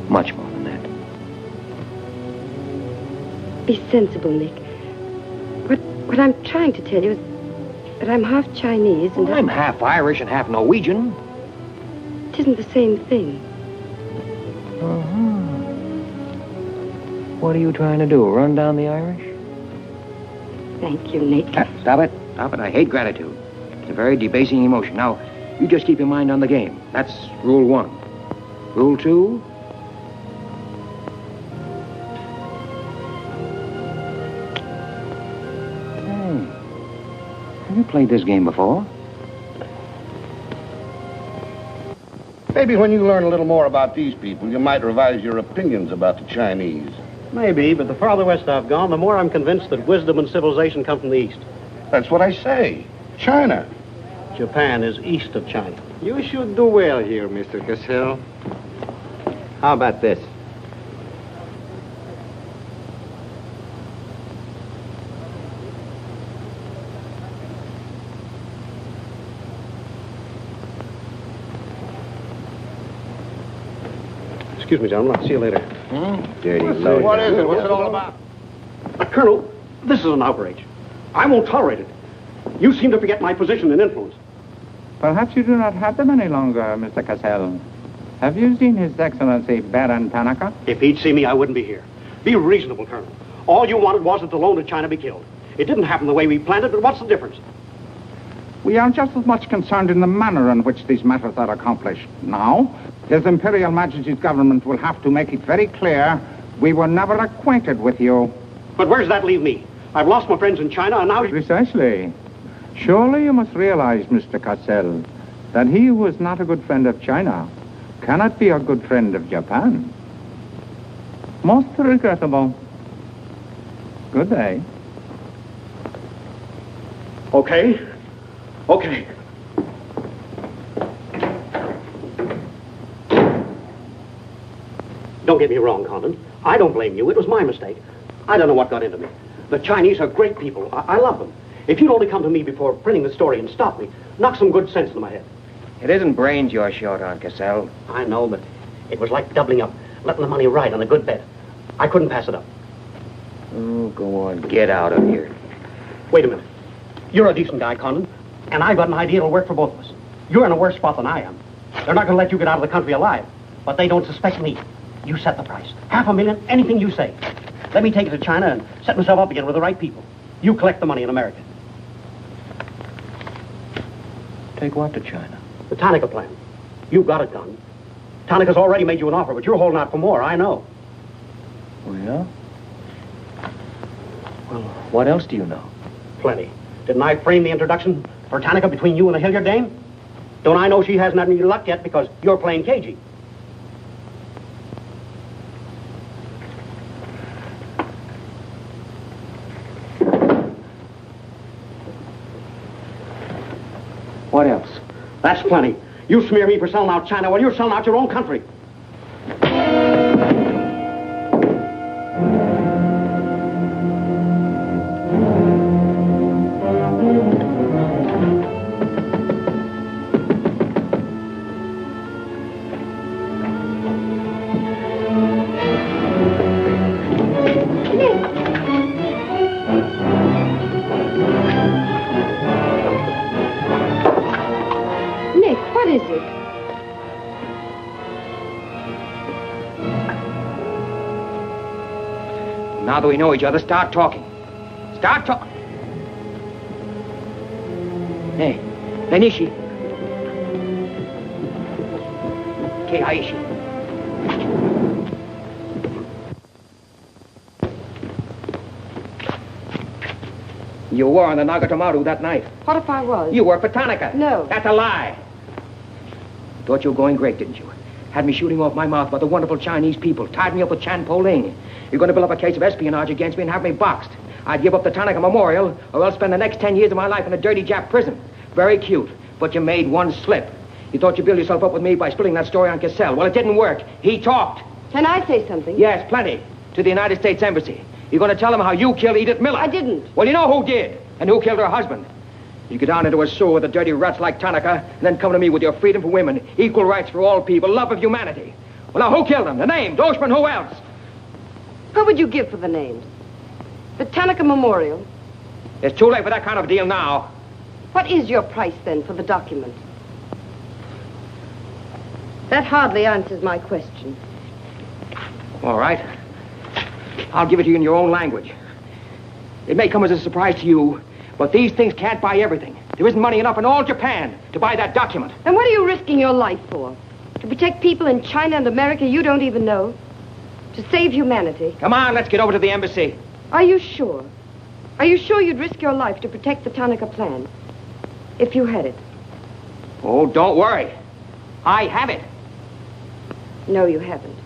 Much more than that. Be sensible, Nick. What I'm trying to tell you is that I'm half Chinese and... Well, I'm half Irish and half Norwegian. It isn't the same thing. Uh-huh. What are you trying to do, run down the Irish? Thank you, Nick. Stop it. Stop it. I hate gratitude. It's a very debasing emotion. Now, you just keep your mind on the game. That's Rule 1. Rule 2... Have you played this game before? Maybe when you learn a little more about these people, you might revise your opinions about the Chinese. Maybe, but the farther west I've gone, the more I'm convinced that wisdom and civilization come from the east. That's what I say. China. Japan is east of China. You should do well here, Mr. Cassell. How about this? Excuse me, gentlemen. I'll see you later. Dirty load. What is it? What's it all about? Colonel, This is an outrage. I won't tolerate it. You seem to forget my position and influence. Perhaps you do not have them any longer, Mr. Cassell. Have you seen His Excellency Baron Tanaka? If he'd see me, I wouldn't be here. Be reasonable, Colonel. All you wanted was that the loan to China be killed. It didn't happen the way we planned it, but what's the difference? We are just as much concerned in the manner in which these matters are accomplished. Now, His Imperial Majesty's government will have to make it very clear we were never acquainted with you. But where does that leave me? I've lost my friends in China, and now... Precisely. Surely you must realize, Mr. Cassell, that he who is not a good friend of China cannot be a good friend of Japan. Most regrettable. Good day. Okay. Okay. Don't get me wrong, Condon. I don't blame you. It was my mistake. I don't know what got into me. The Chinese are great people. I love them. If you'd only come to me before printing the story and stop me, knock some good sense into my head. It isn't brains you're short on, Cassell. I know, but it was like doubling up, letting the money ride on a good bet. I couldn't pass it up. Oh, go on. Get out of here. Wait a minute. You're a decent guy, Condon, and I've got an idea that'll work for both of us. You're in a worse spot than I am. They're not going to let you get out of the country alive, but they don't suspect me. You set the price. $500,000, anything you say. Let me take it to China and set myself up again with the right people. You collect the money in America. Take what to China? The Tanaka plan. You've got it done. Tanaka's already made you an offer, but you're holding out for more, I know. Oh, yeah? Well, what else do you know? Plenty. Didn't I frame the introduction for Tanaka between you and the Hilliard dame? Don't I know she hasn't had any luck yet because you're playing cagey? What else? That's plenty. You smear me for selling out China while you're selling out your own country. Now that we know each other, start talking. Start talking. Hey, Nishi. Keihashi. You were on the Nagatomaru that night. What if I was? You worked for Tanaka. No. That's a lie. Thought you were going great, didn't you? Had me shooting off my mouth about the wonderful Chinese people, tied me up with Chan Po-Ling. You're going to build up a case of espionage against me and have me boxed. I'd give up the Tanaka Memorial, or else spend the next 10 years of my life in a dirty Jap prison. Very cute, but you made one slip. You thought you'd build yourself up with me by spilling that story on Cassell. Well, it didn't work. He talked. Can I say something? Yes, plenty. To the United States Embassy. You're going to tell them how you killed Edith Miller. I didn't. Well, you know who did, and who killed her husband. You get down into a sewer with the dirty rats like Tanaka, and then come to me with your freedom for women, equal rights for all people, love of humanity. Well, now, who killed them? The names, Oshman, who else? What would you give for the names? The Tanaka Memorial? It's too late for that kind of deal now. What is your price, then, for the document? That hardly answers my question. All right. I'll give it to you in your own language. It may come as a surprise to you, but these things can't buy everything. There isn't money enough in all Japan to buy that document. And what are you risking your life for? To protect people in China and America you don't even know? To save humanity? Come on, let's get over to the embassy. Are you sure? Are you sure you'd risk your life to protect the Tanaka plan? If you had it? Oh, don't worry. I have it. No, you haven't.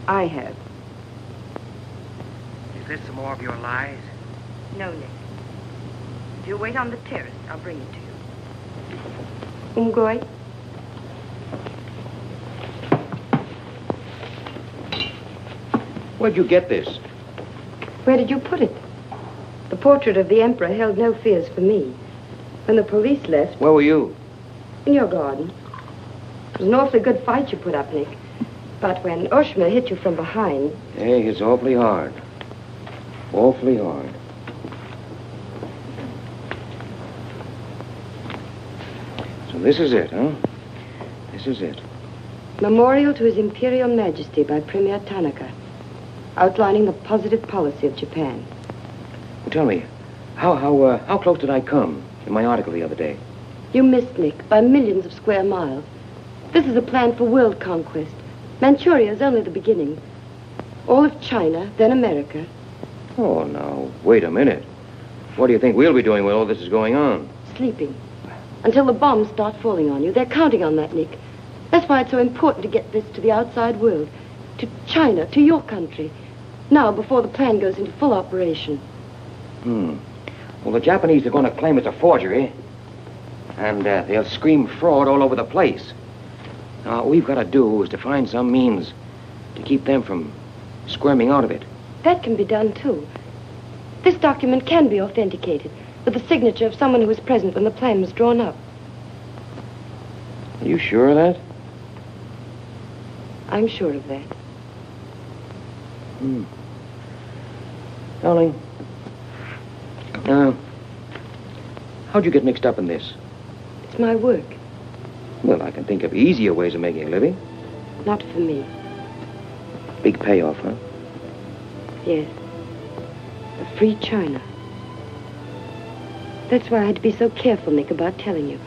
I have. Is this some more of your lies? No, Nick. If you wait on the terrace, I'll bring it to you. Umgoy? Where'd you get this? Where did you put it? The portrait of the Emperor held no fears for me. When the police left... Where were you? In your garden. It was an awfully good fight you put up, Nick. But when Oshma hit you from behind... Hey, it's awfully hard. Awfully hard. So this is it, huh? This is it. Memorial to His Imperial Majesty by Premier Tanaka, outlining the positive policy of Japan. Well, tell me, how close did I come in my article the other day? You missed, Nick, by millions of square miles. This is a plan for world conquest. Manchuria is only the beginning. All of China, then America. Oh, now, wait a minute. What do you think we'll be doing while all this is going on? Sleeping. Until the bombs start falling on you. They're counting on that, Nick. That's why it's so important to get this to the outside world. To China, to your country. Now, before the plan goes into full operation. Well, the Japanese are going to claim it's a forgery. And they'll scream fraud all over the place. Now, all we've got to do is to find some means to keep them from squirming out of it. That can be done, too. This document can be authenticated with the signature of someone who was present when the plan was drawn up. Are you sure of that? I'm sure of that. Darling, how'd you get mixed up in this? It's my work. Well, I can think of easier ways of making a living. Not for me. Big payoff, huh? Yes. A free China. That's why I had to be so careful, Nick, about telling you.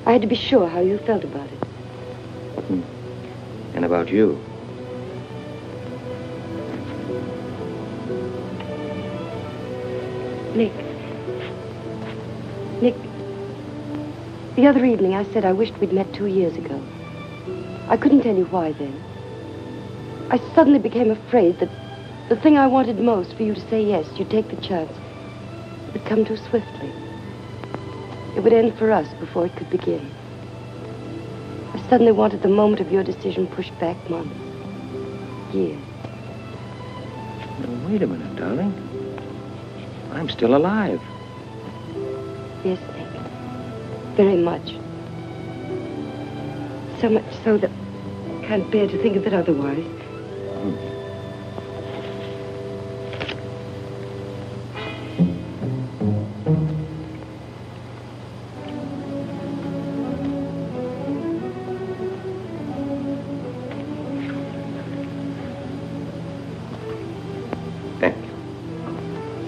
I had to be sure how you felt about it. And about you. Nick. Nick, the other evening I said I wished we'd met 2 years ago. I couldn't tell you why then. I suddenly became afraid that the thing I wanted most for you to say yes, you'd take the chance, would come too swiftly. It would end for us before it could begin. I suddenly wanted the moment of your decision pushed back months, years. Now, wait a minute, darling. I'm still alive. Yes, Nick. Very much. So much so that I can't bear to think of it otherwise.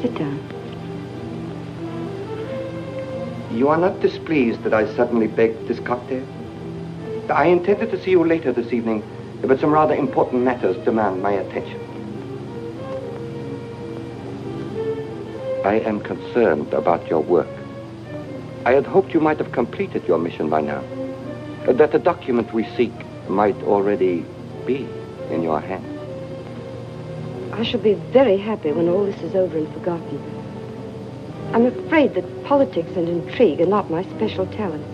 Sit down. You are not displeased that I suddenly begged this cocktail? I intended to see you later this evening, but some rather important matters demand my attention. I am concerned about your work. I had hoped you might have completed your mission by now, that the document we seek might already be in your hands. I shall be very happy when all this is over and forgotten. I'm afraid that politics and intrigue are not my special talent.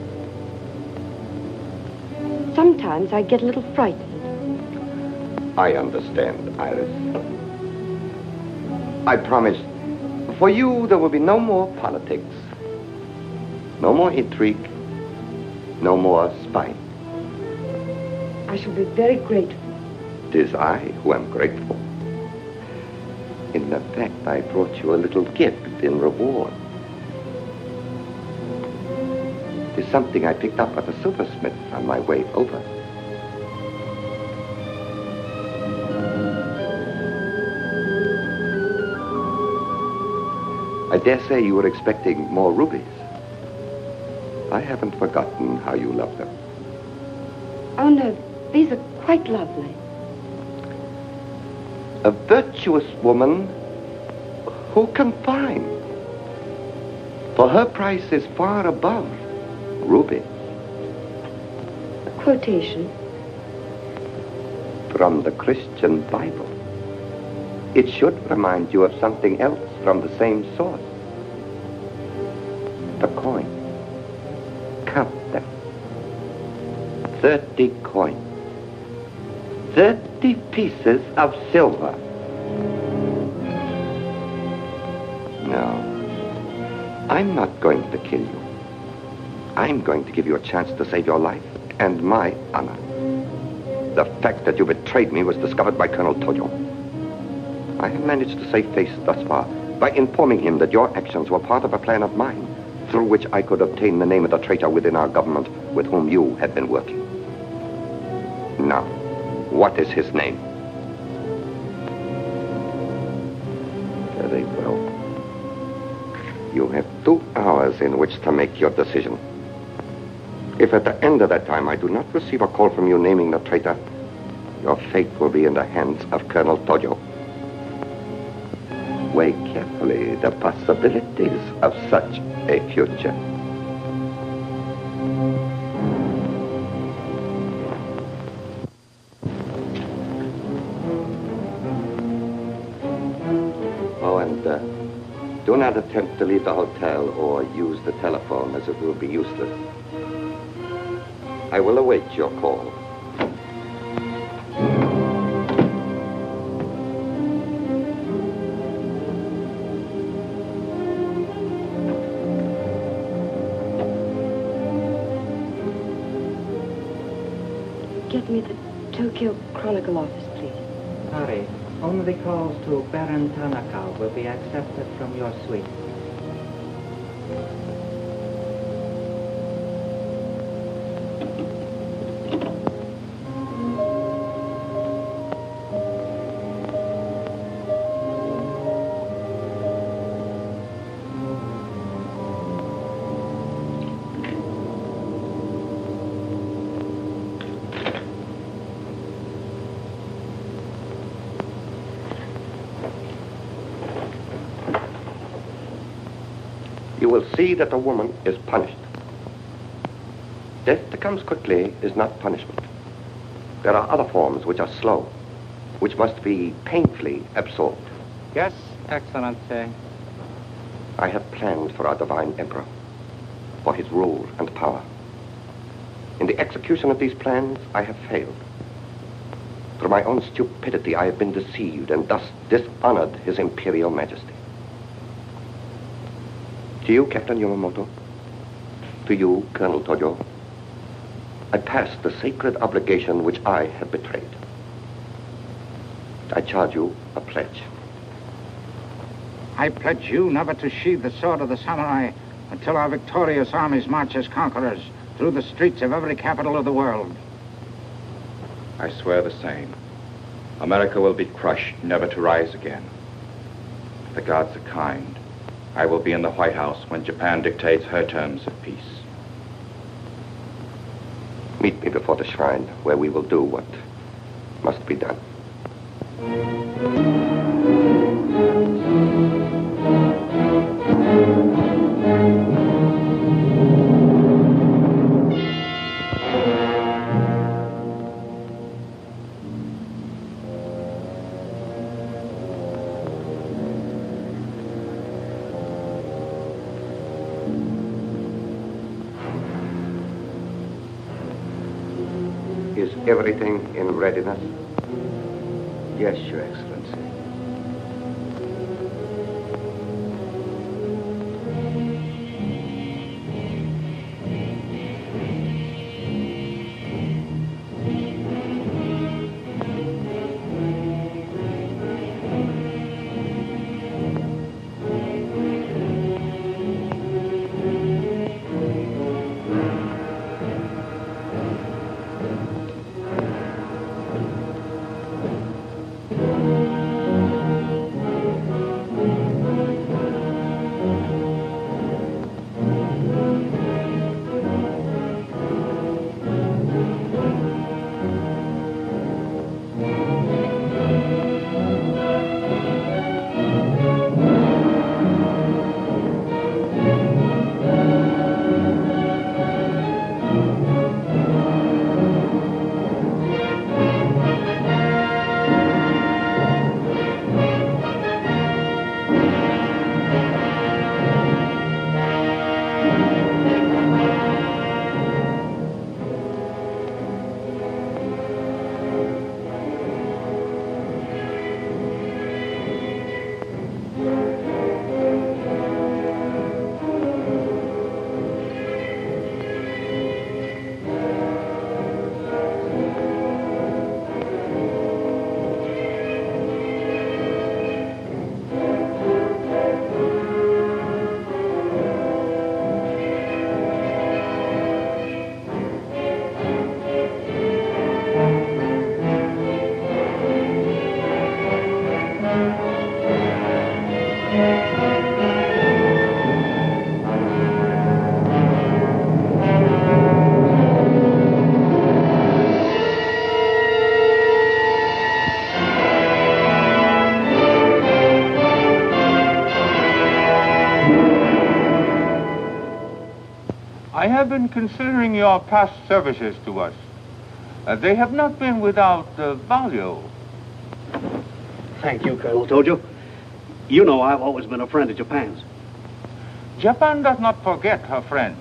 Sometimes I get a little frightened. I understand, Iris. I promise, for you there will be no more politics, no more intrigue, no more spying. I shall be very grateful. It is I who am grateful. In fact, I brought you a little gift in reward. It is something I picked up at a silversmith on my way over. I dare say you were expecting more rubies. I haven't forgotten how you love them. Oh, no, these are quite lovely. A virtuous woman who can find. For her price is far above rubies. A quotation. From the Christian Bible. It should remind you of something else from the same source. The coin. Count them. 30 coins. 30 pieces of silver. No, I'm not going to kill you. I'm going to give you a chance to save your life and my honor. The fact that you betrayed me was discovered by Colonel Tojo. I have managed to save face thus far, by informing him that your actions were part of a plan of mine, through which I could obtain the name of the traitor within our government with whom you had been working. Now, what is his name? Very well. You have 2 hours in which to make your decision. If at the end of that time I do not receive a call from you naming the traitor, your fate will be in the hands of Colonel Tojo. Weigh carefully the possibilities of such a future. Oh, and do not attempt to leave the hotel or use the telephone, as it will be useless. I will await your call. Get me the Tokyo Chronicle office, please. Sorry, only calls to Baron Tanaka will be accepted from your suite. You will see that the woman is punished. Death that comes quickly is not punishment. There are other forms which are slow, which must be painfully absorbed. Yes, Excellency. I have planned for our divine emperor, for his rule and power. In the execution of these plans, I have failed. Through my own stupidity, I have been deceived and thus dishonored his imperial majesty. To you, Captain Yamamoto, to you, Colonel Tojo, I pass the sacred obligation which I have betrayed. I charge you a pledge. I pledge you never to sheathe the sword of the samurai until our victorious armies march as conquerors through the streets of every capital of the world. I swear the same. America will be crushed, never to rise again. The gods are kind. I will be in the White House when Japan dictates her terms of peace. Meet me before the shrine, where we will do what must be done. Is everything in readiness? Yes, Your Excellency. have been considering your past services to us. They have not been without value. Thank you, Colonel Tojo. You know I've always been a friend of Japan's. Japan does not forget her friend.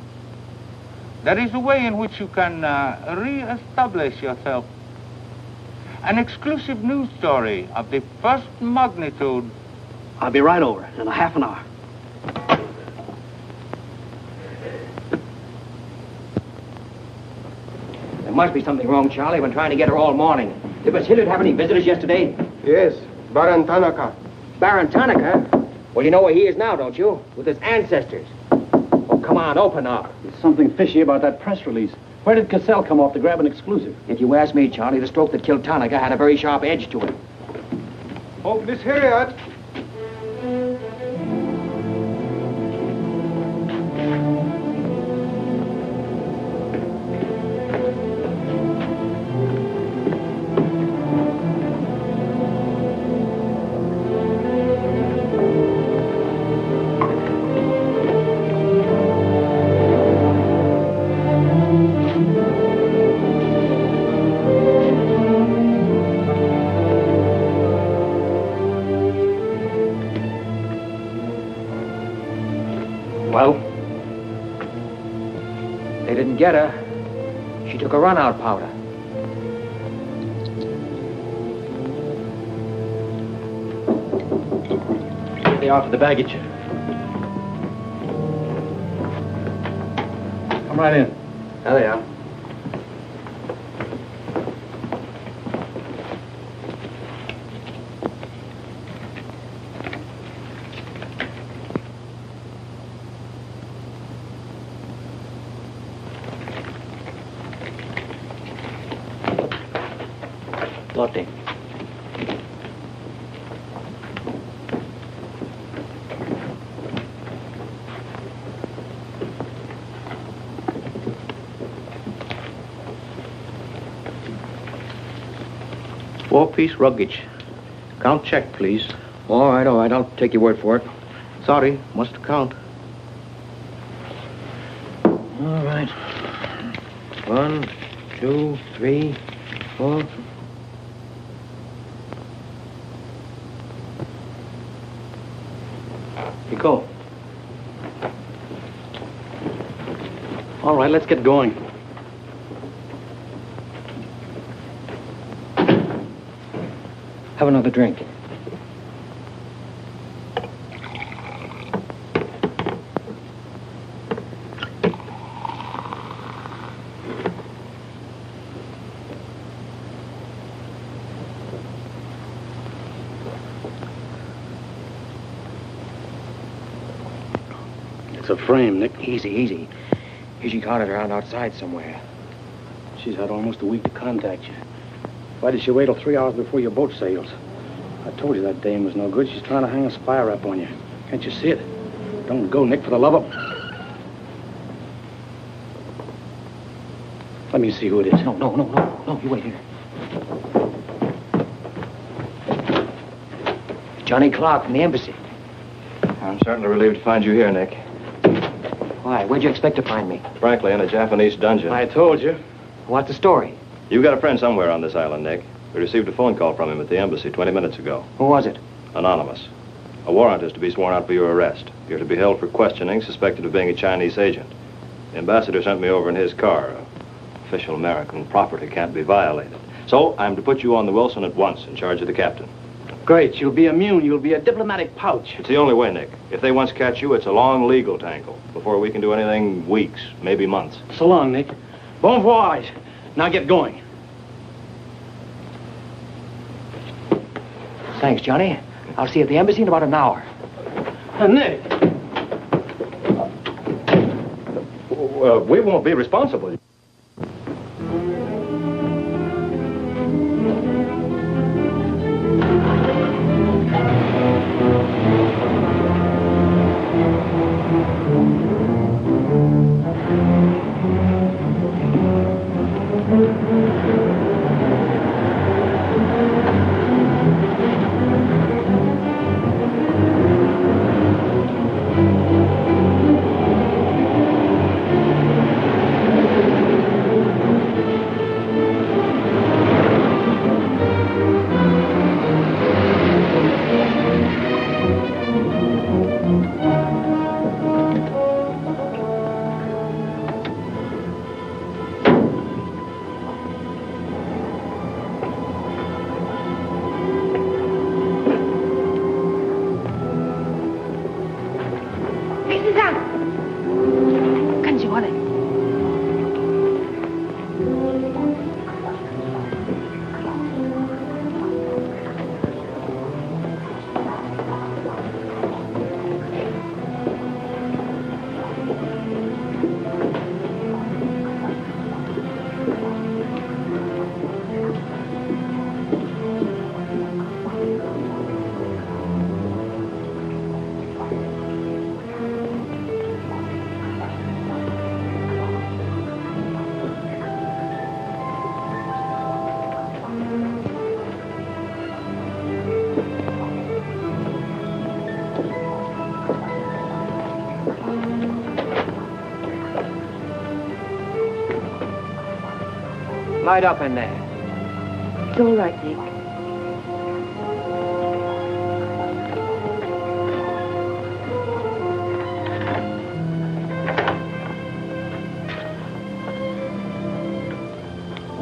There is a way in which you can re-establish yourself. An exclusive news story of the first magnitude. I'll be right over in a half an hour. There must be something wrong, Charlie. I've been trying to get her all morning. Did Miss Hilliard have any visitors yesterday? Yes, Baron Tanaka. Baron Tanaka? Well, you know where he is now, don't you? With his ancestors. Oh, come on, open up. There's something fishy about that press release. Where did Cassell come off to grab an exclusive? If you ask me, Charlie, the stroke that killed Tanaka had a very sharp edge to it. Oh, Miss Hilliard. Well? They didn't get her. She took a run-out powder. They are for the baggage. Come right in. There they are. Lotte. Four-piece luggage. Count check, please. All right. I'll take your word for it. Sorry, must count. All right. 1, 2, 3, 4. You go. All right, let's get going. Have another drink. It's a frame, Nick. Easy. She caught it around outside somewhere. She's had almost a week to contact you. Why did she wait till 3 hours before your boat sails? I told you that dame was no good. She's trying to hang a spy rap on you. Can't you see it? Don't go, Nick, for the love of... Let me see who it is. No, you wait here. Johnny Clark from the embassy. I'm certainly relieved to find you here, Nick. Why? Where'd you expect to find me? Frankly, in a Japanese dungeon. I told you. What's the story? You've got a friend somewhere on this island, Nick. We received a phone call from him at the embassy 20 minutes ago. Who was it? Anonymous. A warrant is to be sworn out for your arrest. You're to be held for questioning, suspected of being a Chinese agent. The ambassador sent me over in his car. Official American property can't be violated. So I'm to put you on the Wilson at once in charge of the captain. Great. You'll be immune. You'll be a diplomatic pouch. It's the only way, Nick. If they once catch you, it's a long legal tangle. Before we can do anything, weeks, maybe months. So long, Nick. Bon voyage. Now get going. Thanks, Johnny. I'll see you at the embassy in about an hour. Nick! We won't be responsible. Light up in there. It's all right, Nick.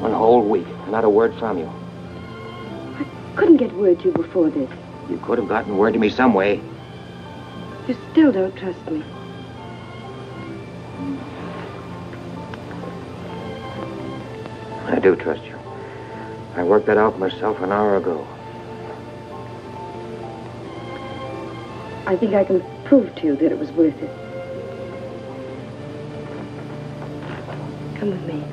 One whole week, not a word from you. Couldn't get word to you before this. You could have gotten word to me some way. You still don't trust me. I do trust you. I worked that out myself an hour ago. I think I can prove to you that it was worth it. Come with me.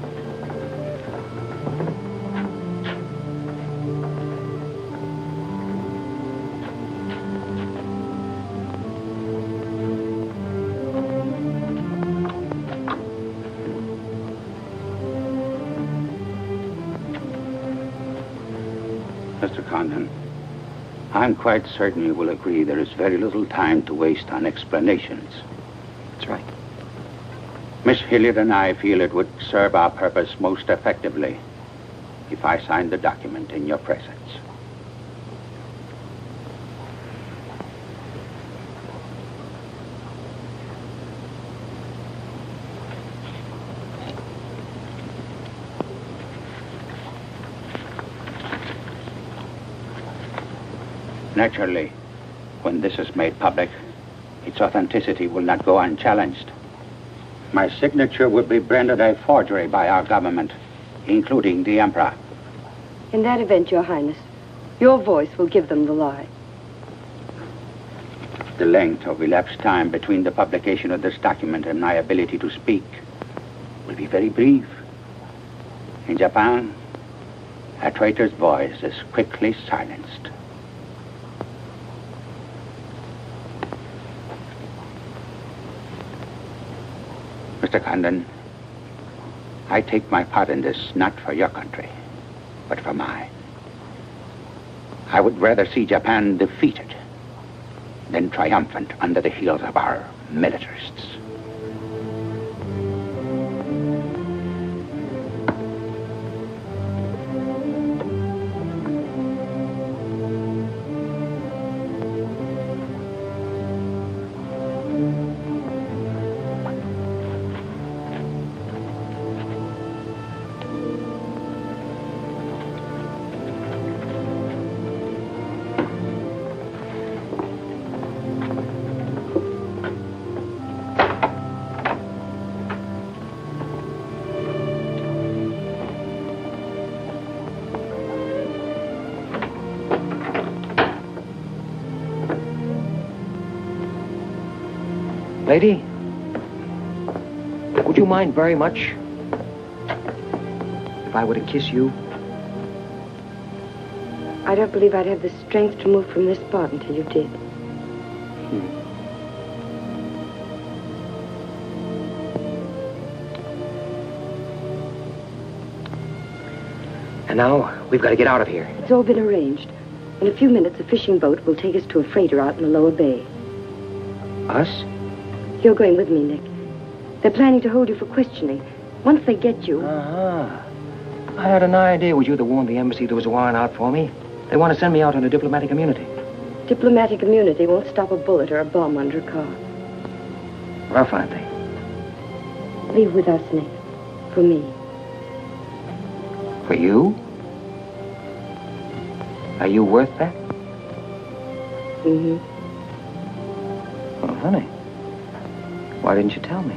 Mr. Condon, I'm quite certain you will agree there is very little time to waste on explanations. That's right. Miss Hilliard and I feel it would serve our purpose most effectively if I signed the document in your presence. Naturally, when this is made public, its authenticity will not go unchallenged. My signature would be branded a forgery by our government, including the Emperor. In that event, Your Highness, your voice will give them the lie. The length of elapsed time between the publication of this document and my ability to speak will be very brief. In Japan, a traitor's voice is quickly silenced. Mr. Condon, I take my part in this not for your country, but for mine. I would rather see Japan defeated than triumphant under the heels of our militarists. Lady, would you mind very much if I were to kiss you? I don't believe I'd have the strength to move from this spot until you did. And now, we've got to get out of here. It's all been arranged. In a few minutes, a fishing boat will take us to a freighter out in the lower bay. Us? You're going with me, Nick. They're planning to hold you for questioning. Once they get you... Uh-huh. I had an idea it was you that warned the embassy there was a warrant out for me. They want to send me out on a diplomatic immunity. Diplomatic immunity won't stop a bullet or a bomb under a car. Rough, aren't they? Leave with us, Nick. For me. For you? Are you worth that? Mm-hmm. Oh, honey. Why didn't you tell me?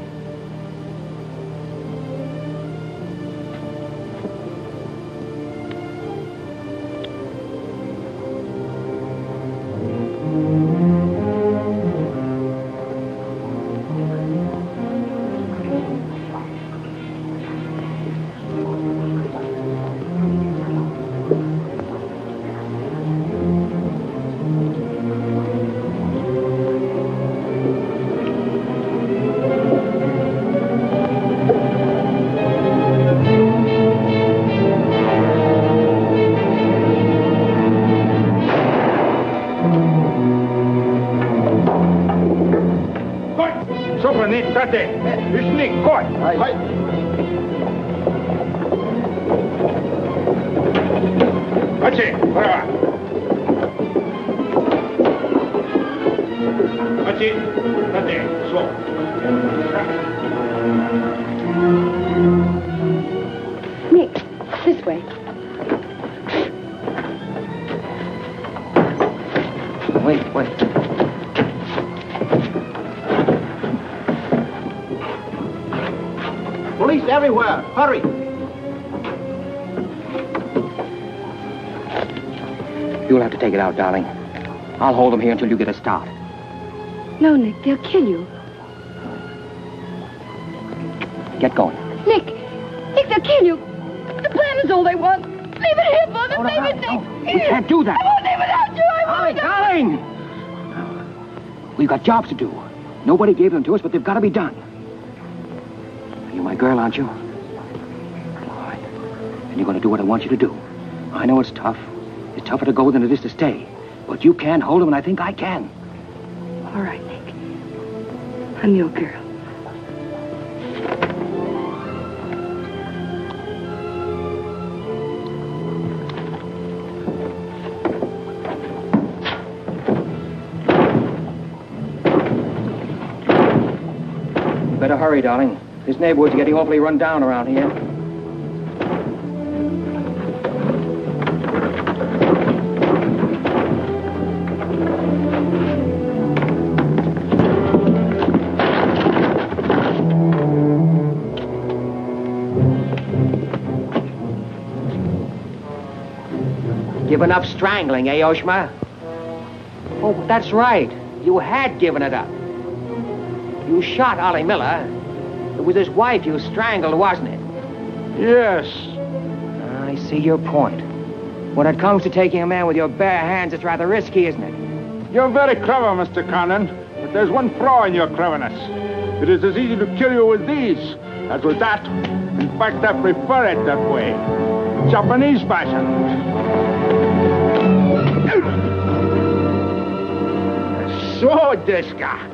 That's it. That's it. Slow. Nick, this way. Wait. Police everywhere. Hurry. You'll have to take it out, darling. I'll hold them here until you get a start. No, Nick, they'll kill you. Get going. Nick, they'll kill you. The plan is all they want. Leave it here, Mother. Leave it, Nick. We can't do that. I won't leave without you. I won't. Darling! We've got jobs to do. Nobody gave them to us, but they've got to be done. You're my girl, aren't you? All right. And you're going to do what I want you to do. I know it's tough. It's tougher to go than it is to stay. But you can hold them, and I think I can. All right, Nick. I'm your girl. Better hurry, darling. This neighborhood's getting awfully run down around here. Given up strangling, eh, Oshma? Oh, that's right. You had given it up. You shot Ollie Miller. It was his wife you strangled, wasn't it? Yes. I see your point. When it comes to taking a man with your bare hands, it's rather risky, isn't it? You're very clever, Mr. Cannon, but there's one flaw in your cleverness. It is as easy to kill you with these as with that. In fact, I prefer it that way. Japanese fashion. So, Deska.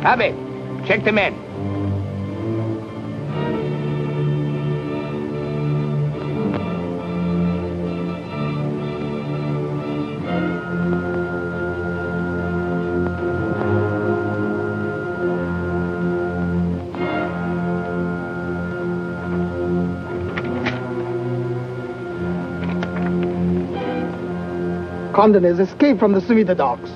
Abe, check the men. Condon has escaped from the Sumida docks.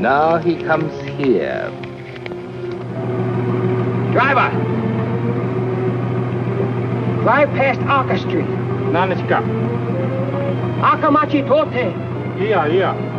Now he comes here. Driver! Drive past Arca Street. Nanishka. Akamachi Tote. Yeah.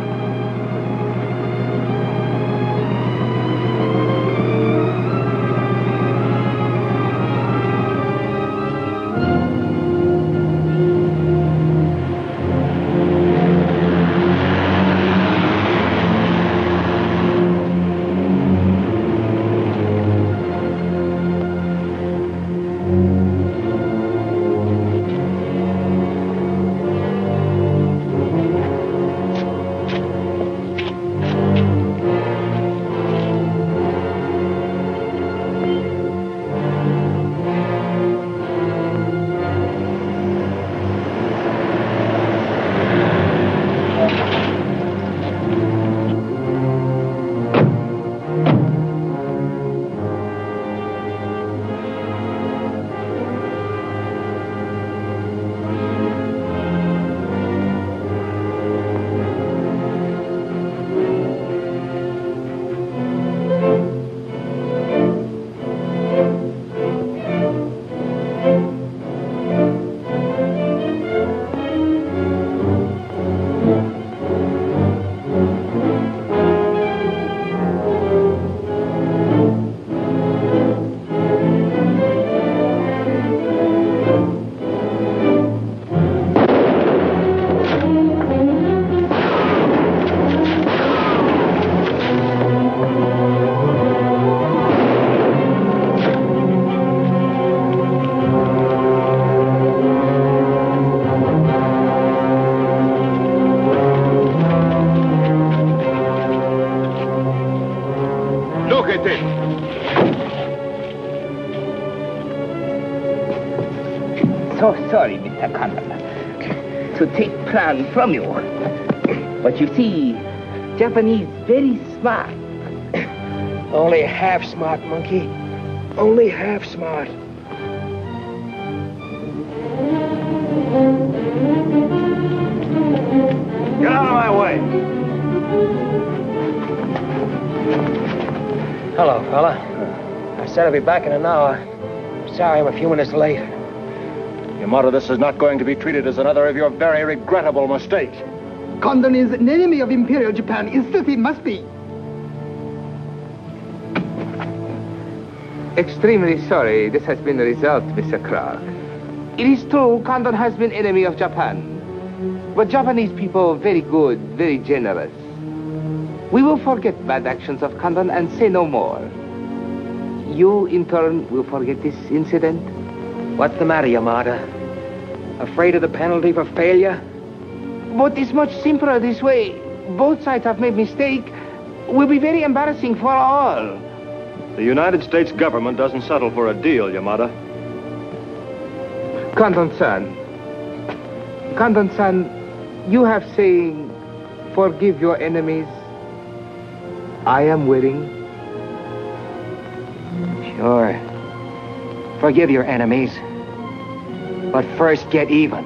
So sorry, Mr. Condon, to take plan from you. But you see, Japanese very smart. Only half smart, monkey. Only half smart. Get out of my way. Hello, fella. I said I'd be back in an hour. Sorry I'm a few minutes late. Yamato, this is not going to be treated as another of your very regrettable mistakes. Condon is an enemy of Imperial Japan. Insist it must be. Extremely sorry this has been the result, Mr. Clark. It is true Condon has been enemy of Japan. But Japanese people very good, very generous. We will forget bad actions of Condon and say no more. You, in turn, will forget this incident? What's the matter, Yamada? Afraid of the penalty for failure? But it's much simpler this way. Both sides have made mistake. Will be very embarrassing for all. The United States government doesn't settle for a deal, Yamada. Condon-san, you have saying, forgive your enemies. I am willing. Sure. Forgive your enemies. But first get even.